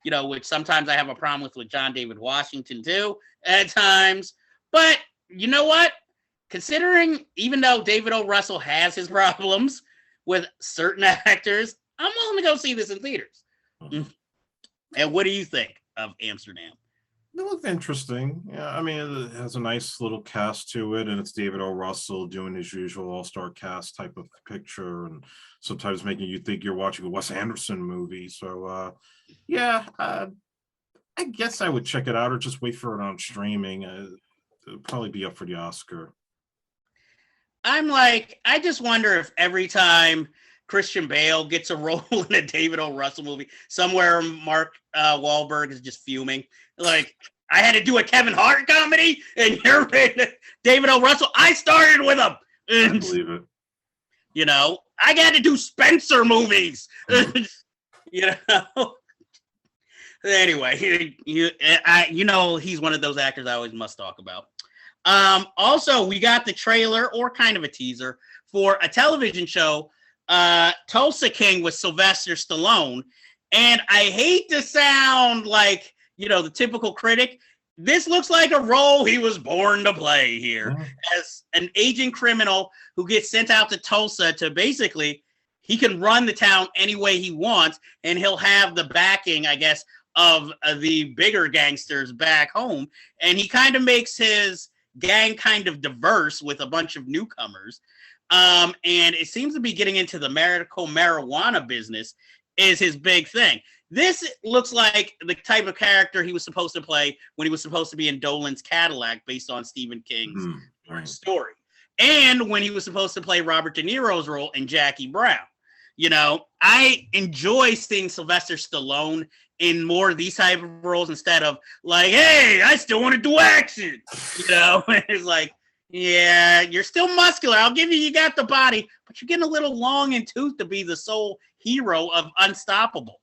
Which sometimes I have a problem with John David Washington too at times. But you know what? Considering, even though David O. Russell has his problems with certain actors, I'm willing to go see this in theaters. And what do you think of Amsterdam? It looked interesting. Yeah, I mean, it has a nice little cast to it, and it's David O. Russell doing his usual all-star cast type of picture, and sometimes making you think you're watching a Wes Anderson movie. So, I guess I would check it out or just wait for it on streaming. It'll probably be up for the Oscar. I just wonder if every time Christian Bale gets a role in a David O. Russell movie, somewhere Mark Wahlberg is just fuming. Like, I had to do a Kevin Hart comedy, and you're David O. Russell. I started with him. And, I believe it. I got to do Spencer movies. Anyway, he's one of those actors I always must talk about. Also, we got the trailer or kind of a teaser for a television show, Tulsa King with Sylvester Stallone. And I hate to sound like, the typical critic. This looks like a role he was born to play here as an aging criminal who gets sent out to Tulsa to basically, he can run the town any way he wants, and he'll have the backing, I guess, of the bigger gangsters back home. And he kind of makes his gang kind of diverse with a bunch of newcomers. And it seems to be getting into the medical marijuana business is his big thing. This looks like the type of character he was supposed to play when he was supposed to be in Dolan's Cadillac based on Stephen King's story. And when he was supposed to play Robert De Niro's role in Jackie Brown. I enjoy seeing Sylvester Stallone in more of these type of roles instead of like, hey, I still want to do action. It's like, yeah, you're still muscular. I'll give you got the body, but you're getting a little long in tooth to be the sole hero of Unstoppable.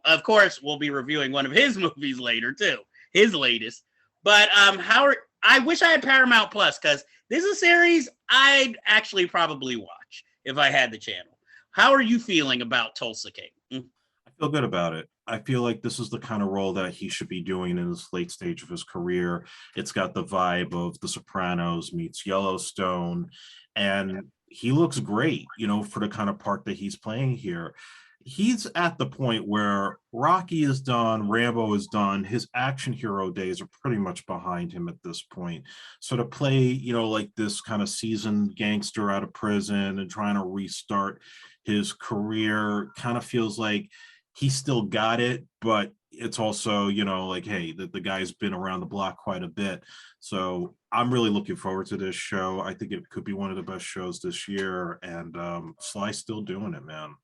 Of course, we'll be reviewing one of his movies later too, his latest. But I wish I had Paramount Plus because this is a series I'd actually probably watch if I had the channel. How are you feeling about Tulsa King? I feel good about it. I feel like this is the kind of role that he should be doing in this late stage of his career. It's got the vibe of The Sopranos meets Yellowstone, and he looks great, for the kind of part that he's playing here. He's at the point where Rocky is done, Rambo is done, his action hero days are pretty much behind him at this point. So to play, like this kind of seasoned gangster out of prison and trying to restart his career kind of feels like he still got it, but it's also, like, hey, the guy's been around the block quite a bit. So I'm really looking forward to this show. I think it could be one of the best shows this year, and Sly's still doing it, man.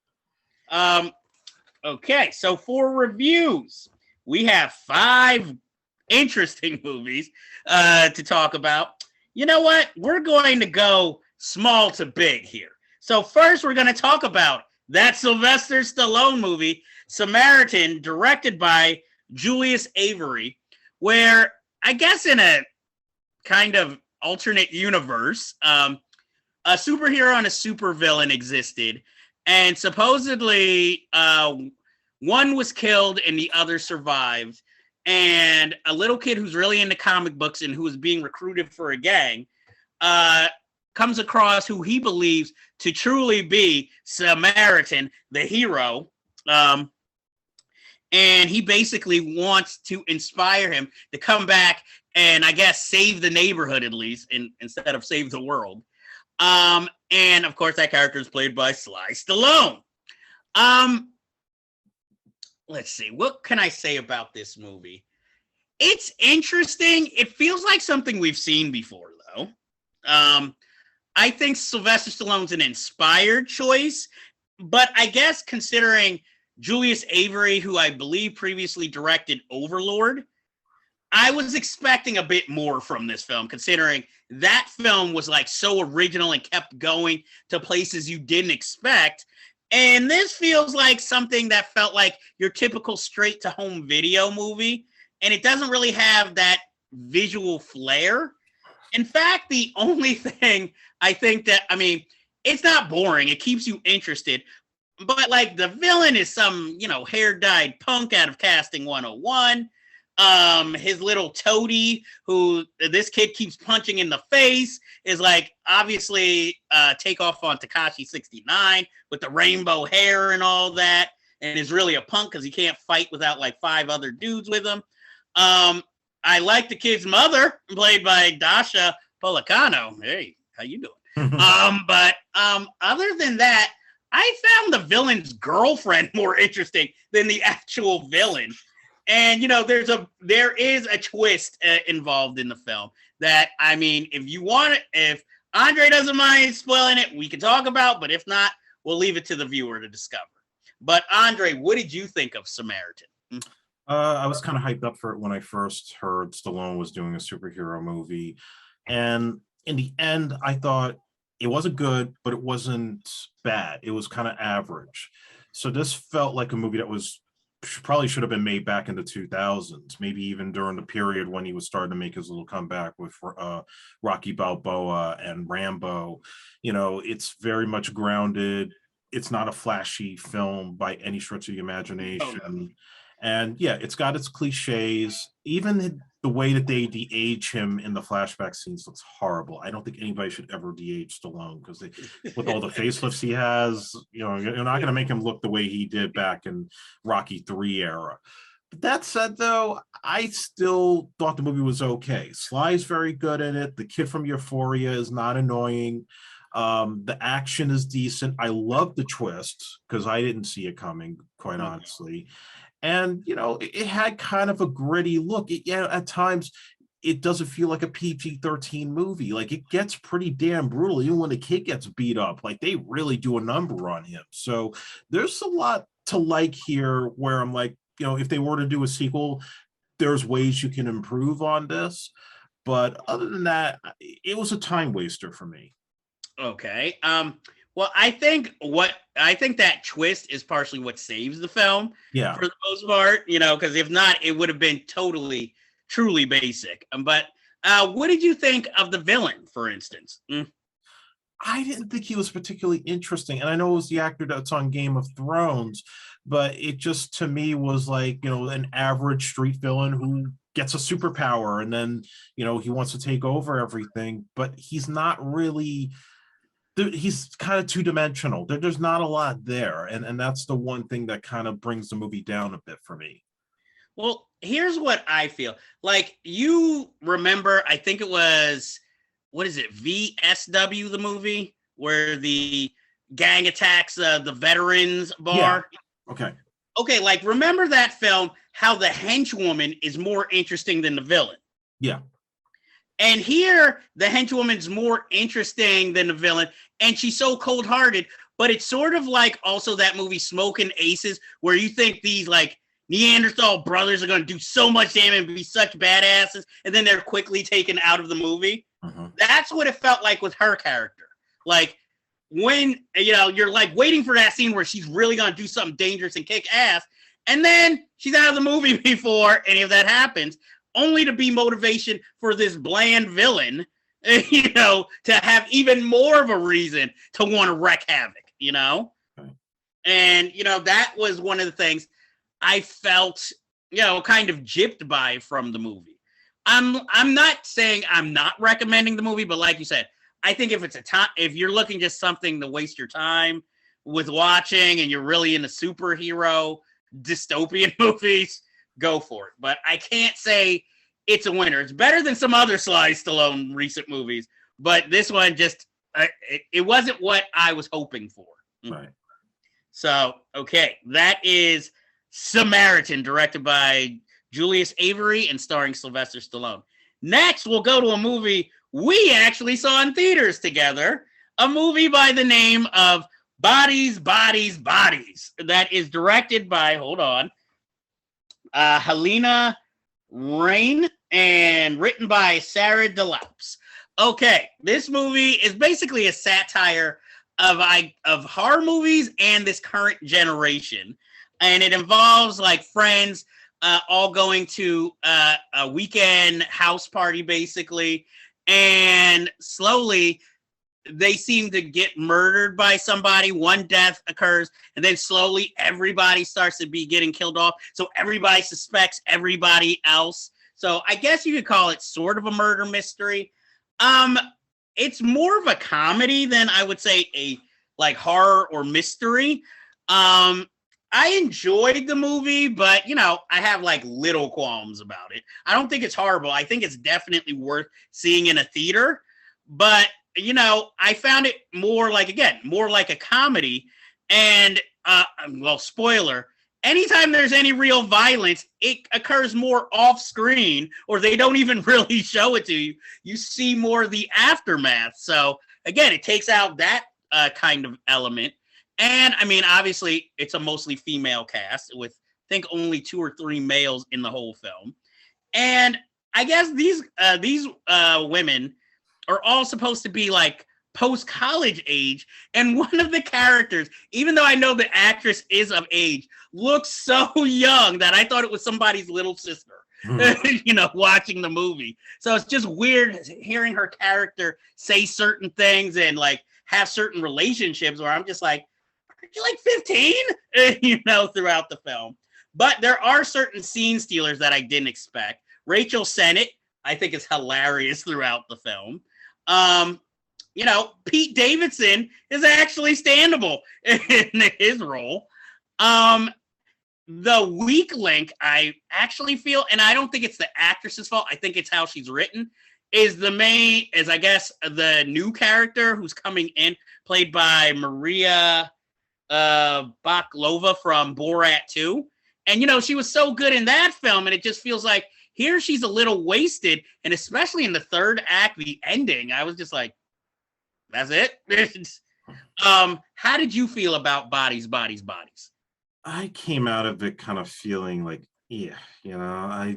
Okay, so for reviews, we have 5 interesting movies to talk about. You know what? We're going to go small to big here. So first, we're going to talk about that Sylvester Stallone movie, Samaritan, directed by Julius Avery, where I guess in a kind of alternate universe, a superhero and a supervillain existed, and supposedly one was killed and the other survived. And a little kid who's really into comic books and who is being recruited for a gang comes across who he believes to truly be Samaritan, the hero. And he basically wants to inspire him to come back and, I guess, save the neighborhood at least, instead of save the world. And, of course, that character is played by Sly Stallone. Let's see. What can I say about this movie? It's interesting. It feels like something we've seen before, though. I think Sylvester Stallone's an inspired choice, but I guess considering Julius Avery, who I believe previously directed Overlord, I was expecting a bit more from this film, considering that film was like so original and kept going to places you didn't expect. And this feels like something that felt like your typical straight to home video movie. And it doesn't really have that visual flair. In fact, the only thing I think that, it's not boring. It keeps you interested. But like the villain is some, hair dyed punk out of Casting 101. His little toady, who this kid keeps punching in the face, is like obviously takeoff on Tekashi 69 with the rainbow hair and all that, and is really a punk because he can't fight without like 5 other dudes with him. I like the kid's mother, played by Dasha Policano. Hey, how you doing? But other than that, I found the villain's girlfriend more interesting than the actual villain. And there is a twist involved in the film that, if Andre doesn't mind spoiling it, we can talk about. But if not, we'll leave it to the viewer to discover. But Andre, what did you think of Samaritan? I was kind of hyped up for it when I first heard Stallone was doing a superhero movie, and in the end, I thought it wasn't good, but it wasn't bad. It was kind of average. So this felt like a movie that probably should have been made back in the 2000s, maybe even during the period when he was starting to make his little comeback with Rocky Balboa and Rambo. It's very much grounded. It's not a flashy film by any stretch of the imagination. Oh. And yeah, it's got its cliches. Even the way that they de-age him in the flashback scenes looks horrible. I don't think anybody should ever de-age Stallone, because with all the facelifts he has, you're not going to make him look the way he did back in Rocky 3 era. But that said, though, I still thought the movie was okay. Sly's very good in it. The kid from Euphoria is not annoying. The action is decent. I love the twist because I didn't see it coming, quite honestly. And, it had kind of a gritty look. At times, it doesn't feel like a PG-13 movie. Like, it gets pretty damn brutal. Even when the kid gets beat up, like, they really do a number on him. So there's a lot to like here where I'm like, if they were to do a sequel, there's ways you can improve on this. But other than that, it was a time waster for me. Okay. Well, I think that twist is partially what saves the film. Yeah. For the most part, because if not, it would have been totally, truly basic. But what did you think of the villain, for instance? I didn't think he was particularly interesting. And I know it was the actor that's on Game of Thrones, but it just, to me, was like, an average street villain who gets a superpower and then, he wants to take over everything. But he's not really... he's kind of two-dimensional. There's not a lot there, and that's the one thing that kind of brings the movie down a bit for me. Well, here's what I feel like. You remember, I think it was, what is it, VSW, the movie where the gang attacks the veterans bar? Yeah. Okay. okay, like remember that film, how the henchwoman is more interesting than the villain. Yeah. And here, the henchwoman's more interesting than the villain, and she's so cold-hearted. But it's sort of like also that movie Smoking Aces, where you think these like Neanderthal brothers are going to do so much damage and be such badasses, and then they're quickly taken out of the movie. That's what it felt like with her character. Like when you're like waiting for that scene where she's really going to do something dangerous and kick ass, and then she's out of the movie before any of that happens, only to be motivation for this bland villain, to have even more of a reason to want to wreak havoc, Right. And, that was one of the things I felt, kind of gypped by from the movie. I'm not saying I'm not recommending the movie, but like you said, I think if you're looking just something to waste your time with watching and you're really into superhero dystopian movies, go for it. But I can't say it's a winner. It's better than some other Sly Stallone recent movies, but this one just it wasn't what I was hoping for. Right. So, okay, that is Samaritan, directed by Julius Avery and starring Sylvester Stallone. Next, we'll go to a movie we actually saw in theaters together, a movie by the name of Bodies, Bodies, Bodies, that is directed by, Helena Rain and written by Sarah DeLapse. Okay, this movie is basically a satire of horror movies and this current generation, and it involves like friends all going to a weekend house party basically, and slowly they seem to get murdered by somebody. One death occurs, and then slowly everybody starts to be getting killed off, so everybody suspects everybody else. So I guess you could call it sort of a murder mystery. It's more of a comedy than I would say a like horror or mystery. I enjoyed the movie, but I have like little qualms about it. I don't think it's horrible. I think it's definitely worth seeing in a theater, but I found it more like a comedy. And spoiler, anytime there's any real violence, it occurs more off screen, or they don't even really show it to you. You see more of the aftermath. So again, it takes out that kind of element. And I mean, obviously, it's a mostly female cast with, I think, only 2 or 3 males in the whole film. And I guess these women are all supposed to be like post-college age. And one of the characters, even though I know the actress is of age, looks so young that I thought it was somebody's little sister, watching the movie. So it's just weird hearing her character say certain things and like have certain relationships where I'm just like, aren't you like 15? Throughout the film. But there are certain scene stealers that I didn't expect. Rachel Sennett, I think, is hilarious throughout the film. Pete Davidson is actually standable in his role. The weak link, I actually feel, and I don't think it's the actress's fault, I think it's how she's written, is I guess, the new character who's coming in, played by Maria Baklova from Borat 2. And, she was so good in that film, and it just feels like here she's a little wasted, and especially in the third act, the ending, I was just like, that's it? How did you feel about Bodies, Bodies, Bodies? I came out of it kind of feeling like, I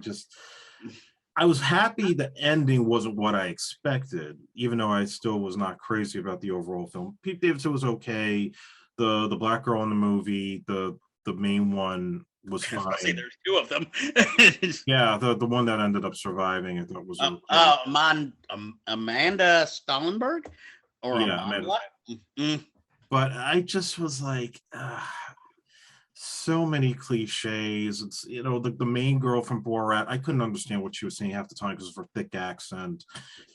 was happy the ending wasn't what I expected, even though I still was not crazy about the overall film. Pete Davidson was okay. The black girl in the movie, the main one, was fine. I say there's 2 of them. Yeah, the one that ended up surviving, I thought was Amanda Stallenberg, or Amanda. But I just was like, so many cliches. It's the main girl from Borat. I couldn't understand what she was saying half the time because of her thick accent,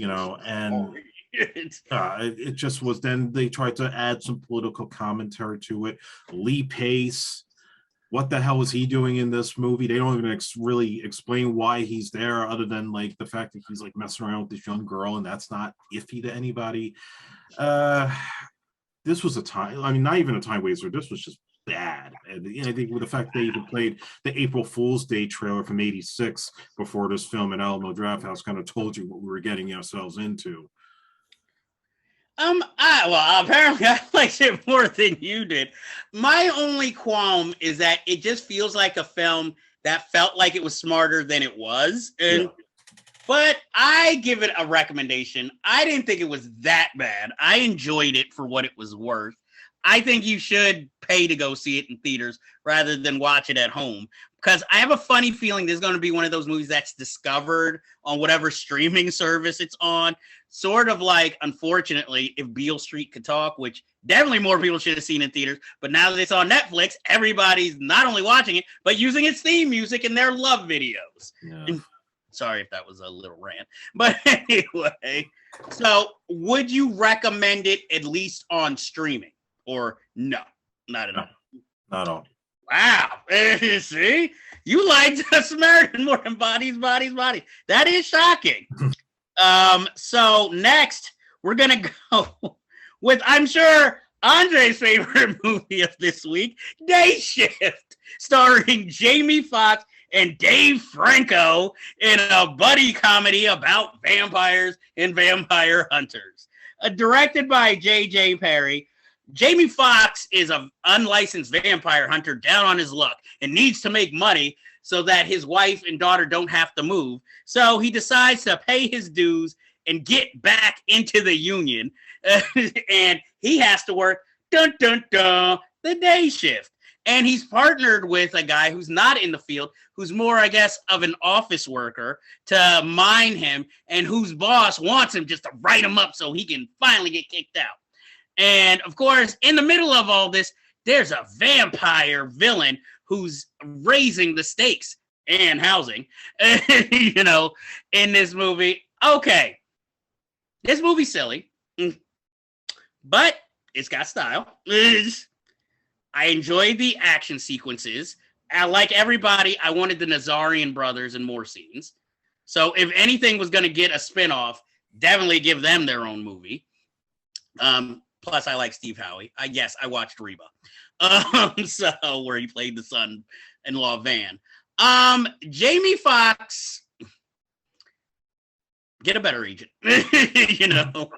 and it just was. Then they tried to add some political commentary to it. Lee Pace, what the hell is he doing in this movie? They don't even really explain why he's there, other than like the fact that he's like messing around with this young girl, and that's not iffy to anybody. This was a time. I mean, not even a time waster. This was just bad. And I think with the fact they even played the April Fool's Day trailer from '86 before this film in Alamo Drafthouse kind of told you what we were getting ourselves into. Well, apparently I liked it more than you did. My only qualm is that it just feels like a film that felt like it was smarter than it was. And But I give it a recommendation. I didn't think it was that bad. I enjoyed it for what it was worth. I think you should pay to go see it in theaters rather than watch it at home, because I have a funny feeling there's going to be one of those movies that's discovered on whatever streaming service it's on. Sort of like, unfortunately, if Beale Street Could Talk, which definitely more people should have seen in theaters, but now that it's on Netflix, everybody's not only watching it, but using its theme music in their love videos. Yeah. Sorry if that was a little rant. But anyway, so would you recommend it at least on streaming? Or no, not at all? Not at all. Wow. See? You liked Samaritan more than Bodies. That is shocking. So next, we're going to go with, I'm sure, Andre's favorite movie of this week, Day Shift, starring Jamie Foxx and Dave Franco in a buddy comedy about vampires and vampire hunters. Directed by J.J. Perry, Jamie Foxx is an unlicensed vampire hunter down on his luck and needs to make money so that his wife and daughter don't have to move. So he decides to pay his dues and get back into the union. And he has to work, dun, dun, dun, the day shift. And he's partnered with a guy who's not in the field, who's more, I guess, of an office worker to mine him, and whose boss wants him just to write him up so he can finally get kicked out. And, of course, in the middle of all this, there's a vampire villain who's raising the stakes and housing, you know, in this movie. Okay, this movie's silly, but it's got style. I enjoyed the action sequences. Like everybody, I wanted the Nazarian brothers and more scenes. So if anything was going to get a spinoff, definitely give them their own movie. Plus, I like Steve Howie. Yes, I watched Reba. So where he played the son-in-law Van. Jamie Foxx, get a better agent, you know,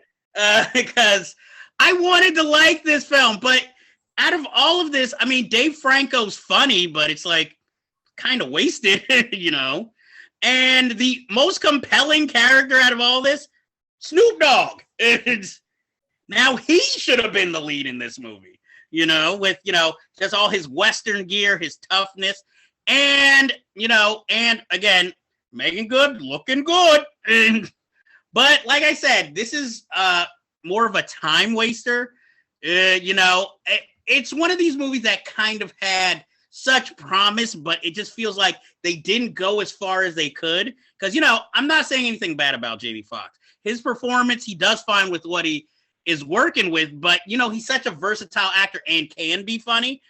because I wanted to like this film, but out of all of this, I mean, Dave Franco's funny, but it's like kind of wasted, you know. And the most compelling character out of all this, Snoop Dogg. Now he should have been the lead in this movie, you know, with, you know, just all his Western gear, his toughness, and, you know, and again, making good, looking good. But like I said, this is more of a time waster. You know, it's one of these movies that kind of had such promise, but it just feels like they didn't go as far as they could. Because, you know, I'm not saying anything bad about Jamie Foxx. His performance, he does fine with what he is working with, but, you know, he's such a versatile actor and can be funny.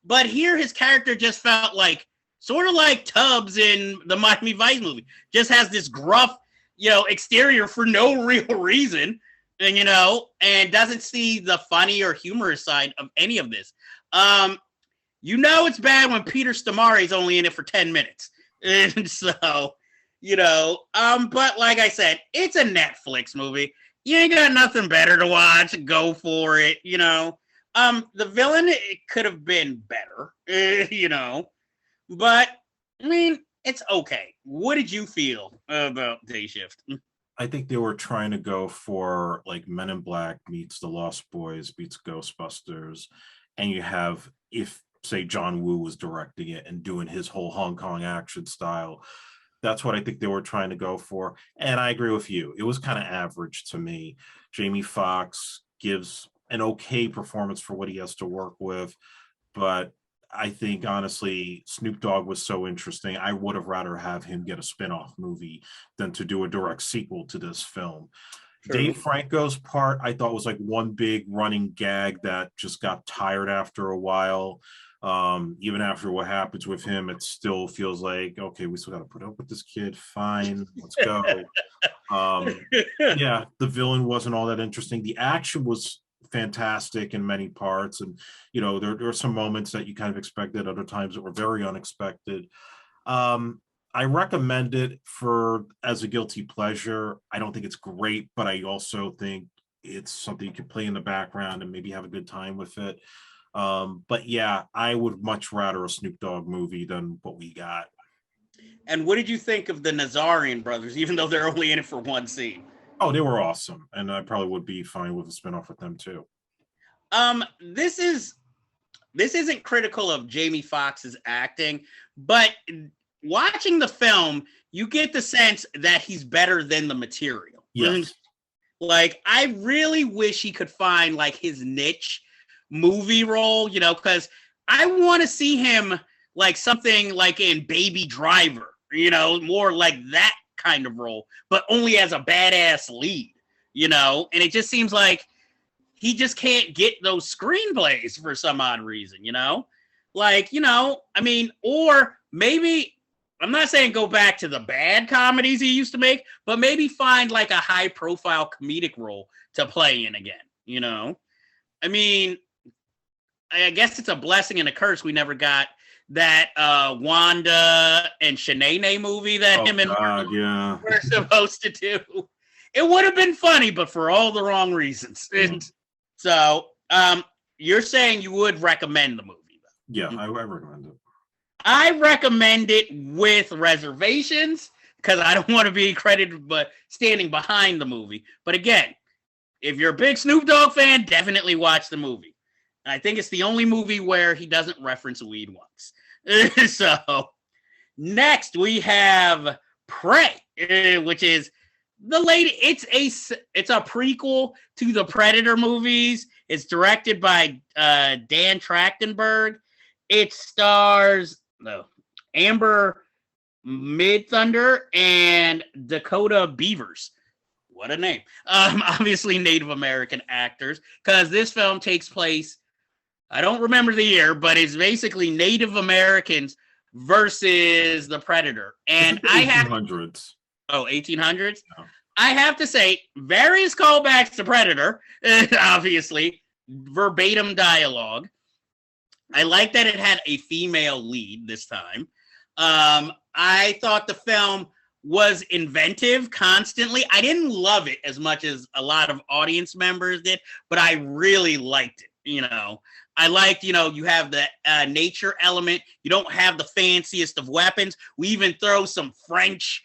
But here, his character just felt like, sort of like Tubbs in the Miami Vice movie, just has this gruff, you know, exterior for no real reason. And, you know, and doesn't see the funny or humorous side of any of this. You know, it's bad when Peter Stormare's only in it for 10 minutes. And so, you know, but like I said, it's a Netflix movie. You ain't got nothing better to watch. Go for it, you know. The villain, it could have been better, you know. But, I mean, it's okay. What did you feel about Day Shift? I think they were trying to go for like Men in Black meets The Lost Boys meets Ghostbusters. And you have, if say John Woo was directing it and doing his whole Hong Kong action style, that's what I think they were trying to go for. And I agree with you. It was kind of average to me. Jamie Foxx gives an okay performance for what he has to work with. But I think, honestly, Snoop Dogg was so interesting. I would have rather have him get a spin-off movie than to do a direct sequel to this film. Sure. Dave Franco's part, I thought, was like one big running gag that just got tired after a while. Even after what happens with him, it still feels like, okay, we still got to put up with this kid. Fine, let's go. Yeah, the villain wasn't all that interesting. The action was fantastic in many parts, and there are some moments that you kind of expected, other times that were very unexpected. I recommend it for as a guilty pleasure. I don't think it's great, but I also think it's something you can play in the background and maybe have a good time with it. But yeah, I would much rather a Snoop Dogg movie than what we got. And what did you think of the Nazarian brothers, even though they're only in it for one scene? Oh, they were awesome, and I probably would be fine with a spinoff with them too. This isn't critical of Jamie Foxx's acting, but watching the film, you get the sense that he's better than the material. Yes. Like, I really wish he could find like his niche movie role, because I want to see him like something like in Baby Driver, more like that kind of role, but only as a badass lead, and it just seems like he just can't get those screenplays for some odd reason, or maybe, I'm not saying go back to the bad comedies he used to make, but maybe find like a high profile comedic role to play in again, I guess it's a blessing and a curse we never got that Wanda and Shanae movie that him and God, yeah. were supposed to do. It would have been funny, but for all the wrong reasons. And so you're saying you would recommend the movie, though? Yeah, I recommend it. I recommend it with reservations because I don't want to be credited but standing behind the movie. But again, if you're a big Snoop Dogg fan, definitely watch the movie. I think it's the only movie where he doesn't reference weed once. So next we have Prey, which is it's a prequel to the Predator movies. It's directed by Dan Trachtenberg. It stars Amber Midthunder and Dakota Beavers. What a name. Obviously Native American actors, because this film takes place, I don't remember the year, but it's basically Native Americans versus the Predator. And I have 1800s. Oh, 1800s? Yeah. I have to say, various callbacks to Predator, obviously, verbatim dialogue. I like that it had a female lead this time. I thought the film was inventive constantly. I didn't love it as much as a lot of audience members did, but I really liked it, I liked, you have the nature element. You don't have the fanciest of weapons. We even throw some French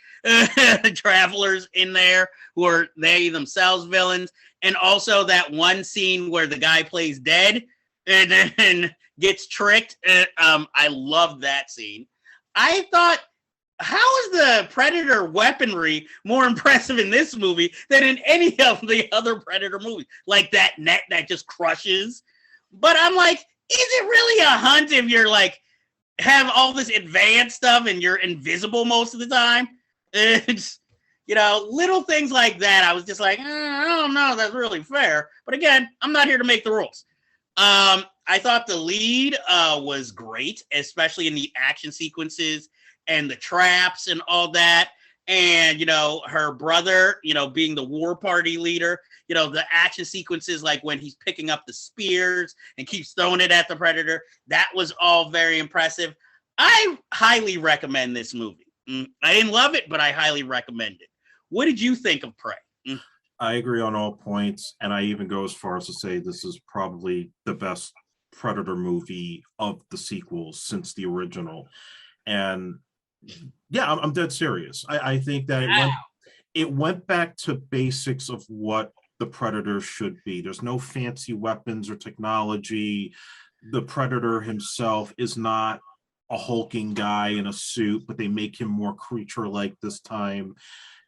travelers in there who are they themselves villains. And also that one scene where the guy plays dead and then gets tricked. I loved that scene. I thought, how is the Predator weaponry more impressive in this movie than in any of the other Predator movies? Like that net that just crushes. But I'm like, is it really a hunt if you're like, have all this advanced stuff and you're invisible most of the time? It's, little things like that. I was just like, I don't know if that's really fair. But again, I'm not here to make the rules. I thought the lead was great, especially in the action sequences and the traps and all that. And, her brother, being the war party leader, the action sequences, like when he's picking up the spears and keeps throwing it at the Predator, that was all very impressive. I highly recommend this movie. I didn't love it, but I highly recommend it. What did you think of Prey? I agree on all points, and I even go as far as to say this is probably the best Predator movie of the sequels since the original. And yeah, I'm dead serious. I think that it went back to basics of what the Predator should be. There's no fancy weapons or technology. The Predator himself is not a hulking guy in a suit, but they make him more creature-like this time.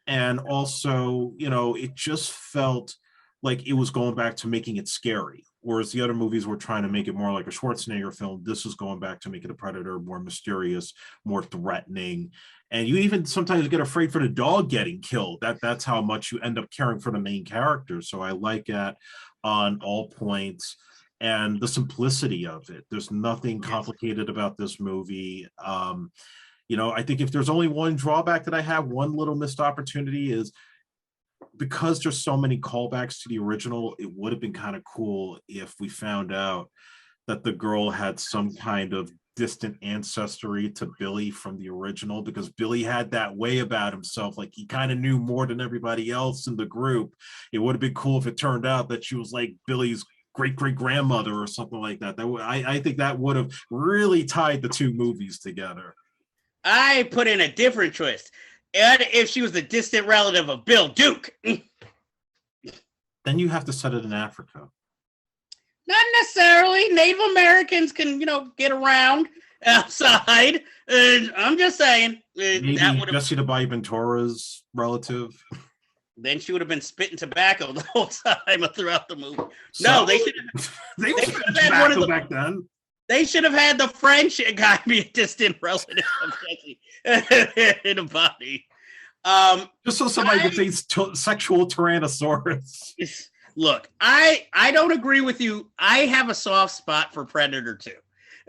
And also, it just felt like it was going back to making it scary. Whereas the other movies were trying to make it more like a Schwarzenegger film, this is going back to make it a Predator, more mysterious, more threatening. And you even sometimes get afraid for the dog getting killed. That's how much you end up caring for the main character. So I like that on all points. And the simplicity of it. There's nothing complicated about this movie. I think if there's only one drawback that I have, one little missed opportunity is because there's so many callbacks to the original, it would have been kind of cool if we found out that the girl had some kind of distant ancestry to Billy from the original, because Billy had that way about himself, like he kind of knew more than everybody else in the group. It would have been cool if it turned out that she was like Billy's great grandmother or something like that. I think that would have really tied the two movies together. I put in a different twist. And if she was the distant relative of Bill Duke. Then you have to set it in Africa. Not necessarily. Native Americans can, get around outside. I'm just saying. Maybe Jesse the Bobby Ventura's relative. Then she would have been spitting tobacco the whole time throughout the movie. No, they should have. They were spitting tobacco back then. They should have had the French guy be a distant relative of Jesse in a body. Just so somebody could say sexual Tyrannosaurus. Look, I don't agree with you. I have a soft spot for Predator 2.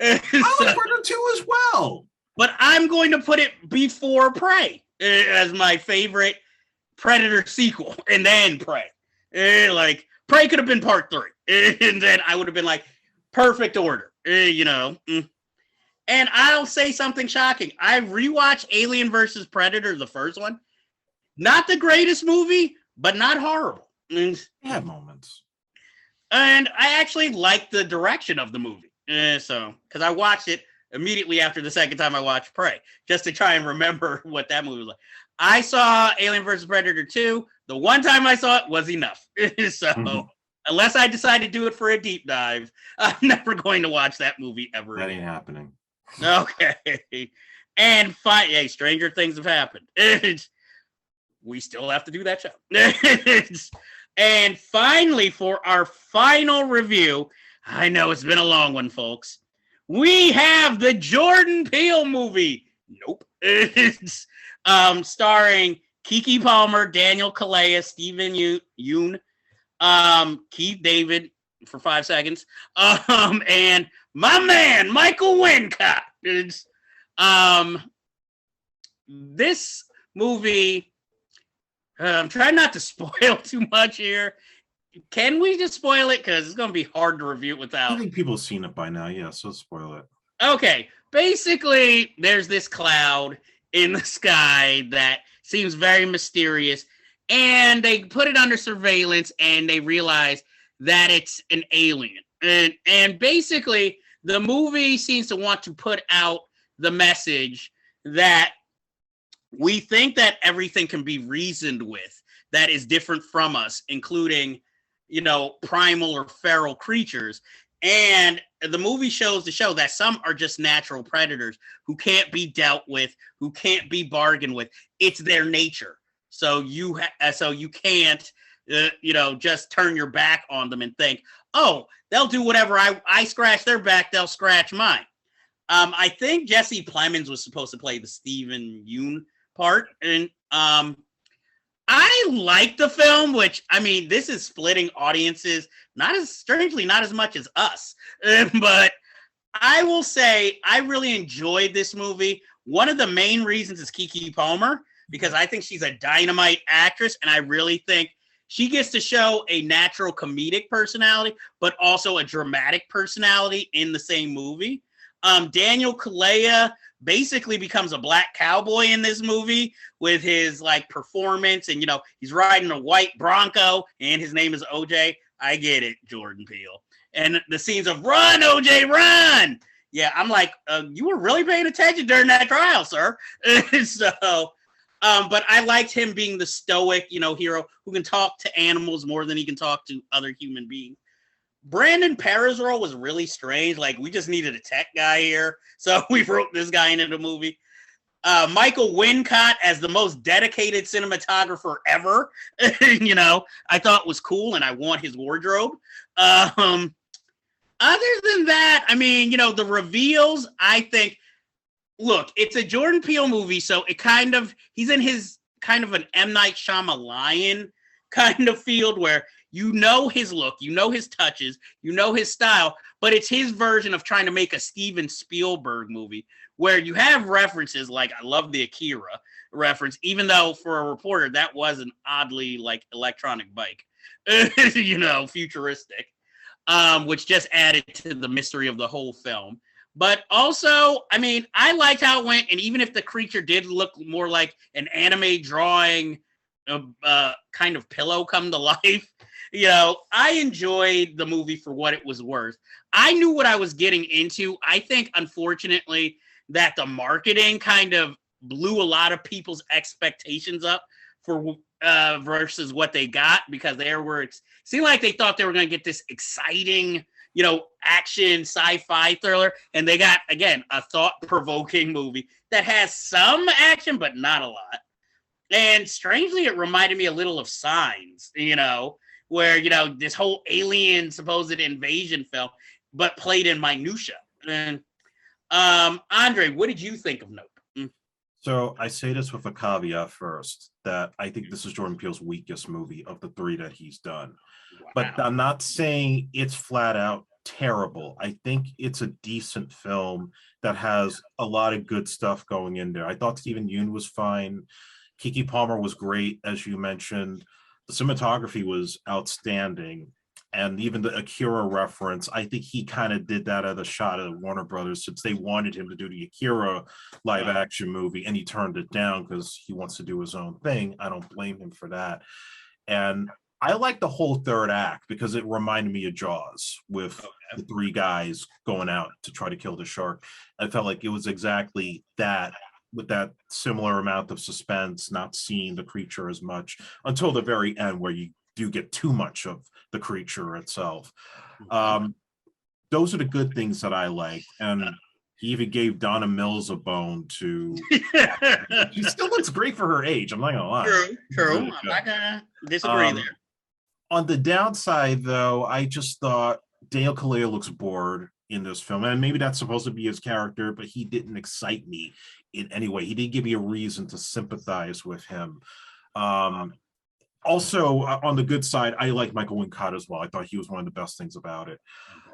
I like Predator 2 as well. But I'm going to put it before Prey as my favorite Predator sequel, and then Prey. Like, Prey could have been part 3. And then I would have been like, perfect order, And I'll say something shocking. I rewatched Alien versus Predator, the first one. Not the greatest movie, but not horrible. It had moments. And I actually liked the direction of the movie. Because I watched it immediately after the second time I watched Prey, just to try and remember what that movie was like. I saw Alien vs. Predator 2. The one time I saw it was enough. Unless I decide to do it for a deep dive, I'm never going to watch that movie ever. That ain't happening. Okay. And hey, stranger things have happened. We still have to do that show. And finally, for our final review, I know it's been a long one, folks. We have the Jordan Peele movie. Nope. It's starring Keke Palmer, Daniel Kaluuya, Stephen Yeun, Keith David for 5 seconds, and my man Michael Wincott. This movie, I'm trying not to spoil too much here. Can we just spoil it? Because it's going to be hard to review it without. I think people have seen it by now. Yeah, so spoil it. Okay. Basically, there's this cloud in the sky that seems very mysterious, and they put it under surveillance, and they realize that it's an alien. And basically, the movie seems to want to put out the message that we think that everything can be reasoned with that is different from us, including, primal or feral creatures. And the movie shows to show that some are just natural predators who can't be dealt with, who can't be bargained with. It's their nature. So you can't, just turn your back on them and think, oh, they'll do whatever I scratch their back, they'll scratch mine. I think Jesse Plemons was supposed to play the Stephen Yeun part, and I like the film, which, this is splitting audiences, not as much as us, but I will say I really enjoyed this movie. One of the main reasons is Keke Palmer, because I think she's a dynamite actress, and I really think she gets to show a natural comedic personality, but also a dramatic personality in the same movie. Daniel Kaluuya basically becomes a black cowboy in this movie with his performance, and he's riding a white Bronco, and his name is OJ. I get it, Jordan Peele. And the scenes of "Run, OJ, run!" Yeah, I'm like, you were really paying attention during that trial, sir. But I liked him being the stoic, hero who can talk to animals more than he can talk to other human beings. Brandon Perez's role was really strange. We just needed a tech guy here, so we wrote this guy into the movie. Michael Wincott as the most dedicated cinematographer ever, I thought was cool, and I want his wardrobe. Other than that, the reveals, I think, look, it's a Jordan Peele movie, so he's in his kind of an M. Night Shyamalan kind of field where his look, his touches, his style, but it's his version of trying to make a Steven Spielberg movie where you have references like, I love the Akira reference, even though for a reporter that was an oddly like electronic bike, futuristic, which just added to the mystery of the whole film. But also, I mean, I liked how it went, and even if the creature did look more like an anime drawing, kind of pillow come to life, I enjoyed the movie for what it was worth. I knew what I was getting into. I think, unfortunately, that the marketing kind of blew a lot of people's expectations up for versus what they got, because it seemed like they thought they were going to get this exciting, action sci-fi thriller, and they got, again, a thought-provoking movie that has some action but not a lot. And strangely, it reminded me a little of Signs, where this whole alien supposed invasion film, but played in minutia. And Andre, what did you think of Nope? So I say this with a caveat first, that I think this is Jordan Peele's weakest movie of the three that he's done. Wow. But I'm not saying it's flat out terrible. I think it's a decent film that has a lot of good stuff going in there. I thought Stephen Yeun was fine. Kiki Palmer was great, as you mentioned. The cinematography was outstanding. And even the Akira reference, I think he kind of did that at a shot at Warner Brothers, since they wanted him to do the Akira live action movie, and he turned it down because he wants to do his own thing. I don't blame him for that. And I like the whole third act because it reminded me of Jaws with the three guys going out to try to kill the shark. I felt like it was exactly that, with that similar amount of suspense, not seeing the creature as much until the very end, where you do get too much of the creature itself. Those are the good things that I like. And he even gave Donna Mills a bone to. She still looks great for her age. I'm not gonna lie. True. Really, I'm not gonna disagree there. On the downside, though, I just thought Daniel Kaluuya looks bored in this film, and maybe that's supposed to be his character, but he didn't excite me in any way. He didn't give me a reason to sympathize with him. Also, on the good side, I like Michael Wincott as well. I thought he was one of the best things about it.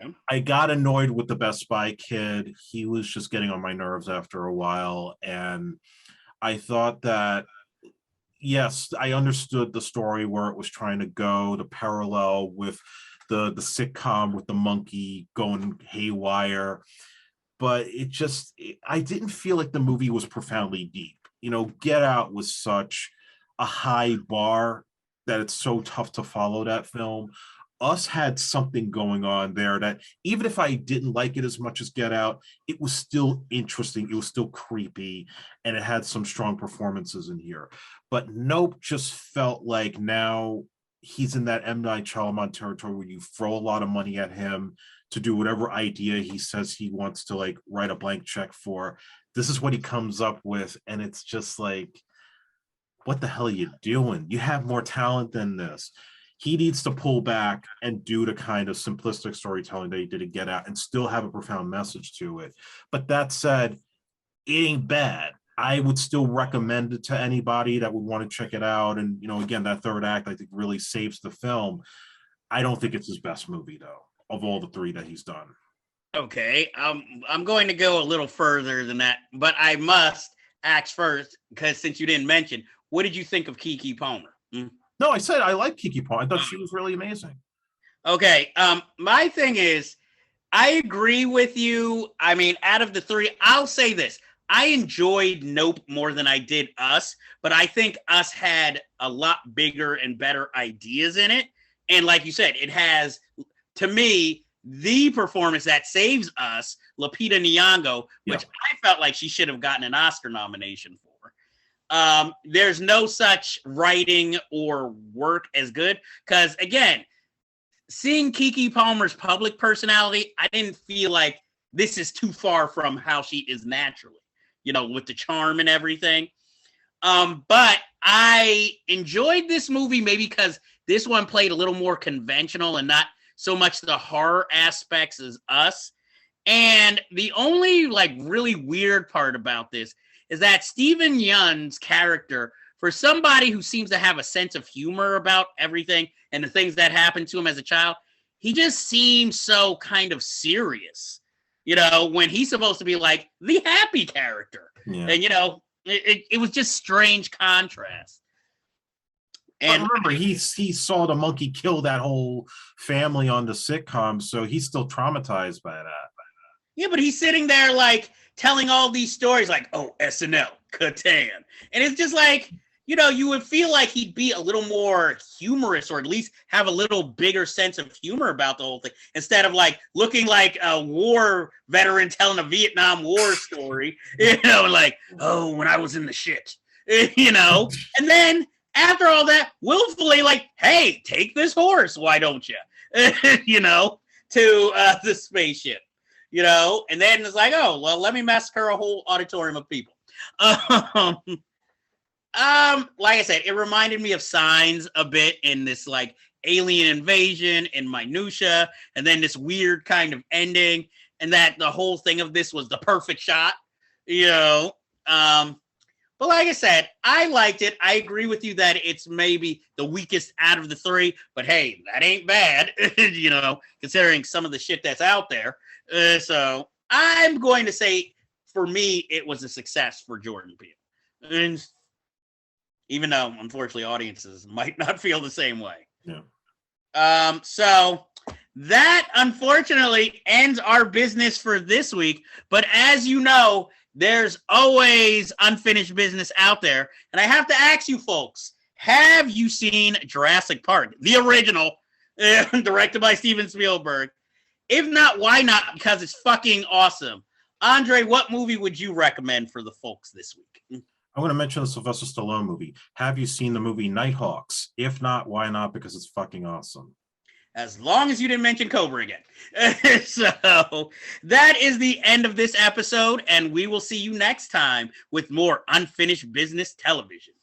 Okay. I got annoyed with the Best Buy kid. He was just getting on my nerves after a while. And I thought that, yes, I understood the story where it was trying to go, the parallel with the sitcom with the monkey going haywire. But I didn't feel like the movie was profoundly deep. Get Out was such a high bar that it's so tough to follow that film. Us had something going on there that, even if I didn't like it as much as Get Out, it was still interesting. It was still creepy, and it had some strong performances in here. But Nope just felt like now he's in that M. Night Shyamalan territory where you throw a lot of money at him to do whatever idea he says he wants to write a blank check for. This is what he comes up with, and it's just like, what the hell are you doing? You have more talent than this. He needs to pull back and do the kind of simplistic storytelling that he did in Get Out and still have a profound message to it. But that said, it ain't bad. I would still recommend it to anybody that would want to check it out. And, again, that third act, I think, really saves the film. I don't think it's his best movie, though, of all the three that he's done. Okay. I'm going to go a little further than that, but I must ask first, because since you didn't mention, what did you think of Keke Palmer? No, I said I like Keke Palmer. I thought she was really amazing. Okay. My thing is, I agree with you. I mean, out of the three, I'll say this. I enjoyed Nope more than I did Us, but I think Us had a lot bigger and better ideas in it. And like you said, it has, to me, the performance that saves Us, Lupita Nyong'o, which I felt like she should have gotten an Oscar nomination for. There's no such writing or work as good, because, again, seeing Keke Palmer's public personality, I didn't feel like this is too far from how she is naturally, with the charm and everything. But I enjoyed this movie maybe because this one played a little more conventional and not so much the horror aspects as Us. And the only really weird part about this is that Stephen Yeun's character, for somebody who seems to have a sense of humor about everything and the things that happened to him as a child, he just seems so kind of serious, when he's supposed to be the happy character. Yeah. And, It was just strange contrast. And remember, he saw the monkey kill that whole family on the sitcom, so he's still traumatized by that. Yeah, but he's sitting there like telling all these stories like, oh, SNL, Catan. And it's just like, you know, you would feel like he'd be a little more humorous or at least have a little bigger sense of humor about the whole thing instead of like looking like a war veteran telling a Vietnam War story, you know, like, oh, when I was in the shit, you know. And then after all that, willfully like, hey, take this horse, why don't you? You know, to the spaceship. You know, and then it's like, oh, well, let me massacre a whole auditorium of people. Like I said, it reminded me of Signs a bit in this like alien invasion and minutia, and then this weird kind of ending, and that the whole thing of this was the perfect shot, you know. But like I said, I liked it. I agree with you that it's maybe the weakest out of the three, but hey, that ain't bad, you know, considering some of the shit that's out there. So I'm going to say, for me, it was a success for Jordan Peele. And even though, unfortunately, audiences might not feel the same way. Yeah. So that, unfortunately, ends our business for this week. But as you know, there's always unfinished business out there. And I have to ask you folks, have you seen Jurassic Park, the original, directed by Steven Spielberg? If not, why not? Because it's fucking awesome. Andre, what movie would you recommend for the folks this week? I'm going to mention the Sylvester Stallone movie. Have you seen the movie Nighthawks? If not, why not? Because it's fucking awesome. As long as you didn't mention Cobra again. So that is the end of this episode, and we will see you next time with more Unfinished Business Television.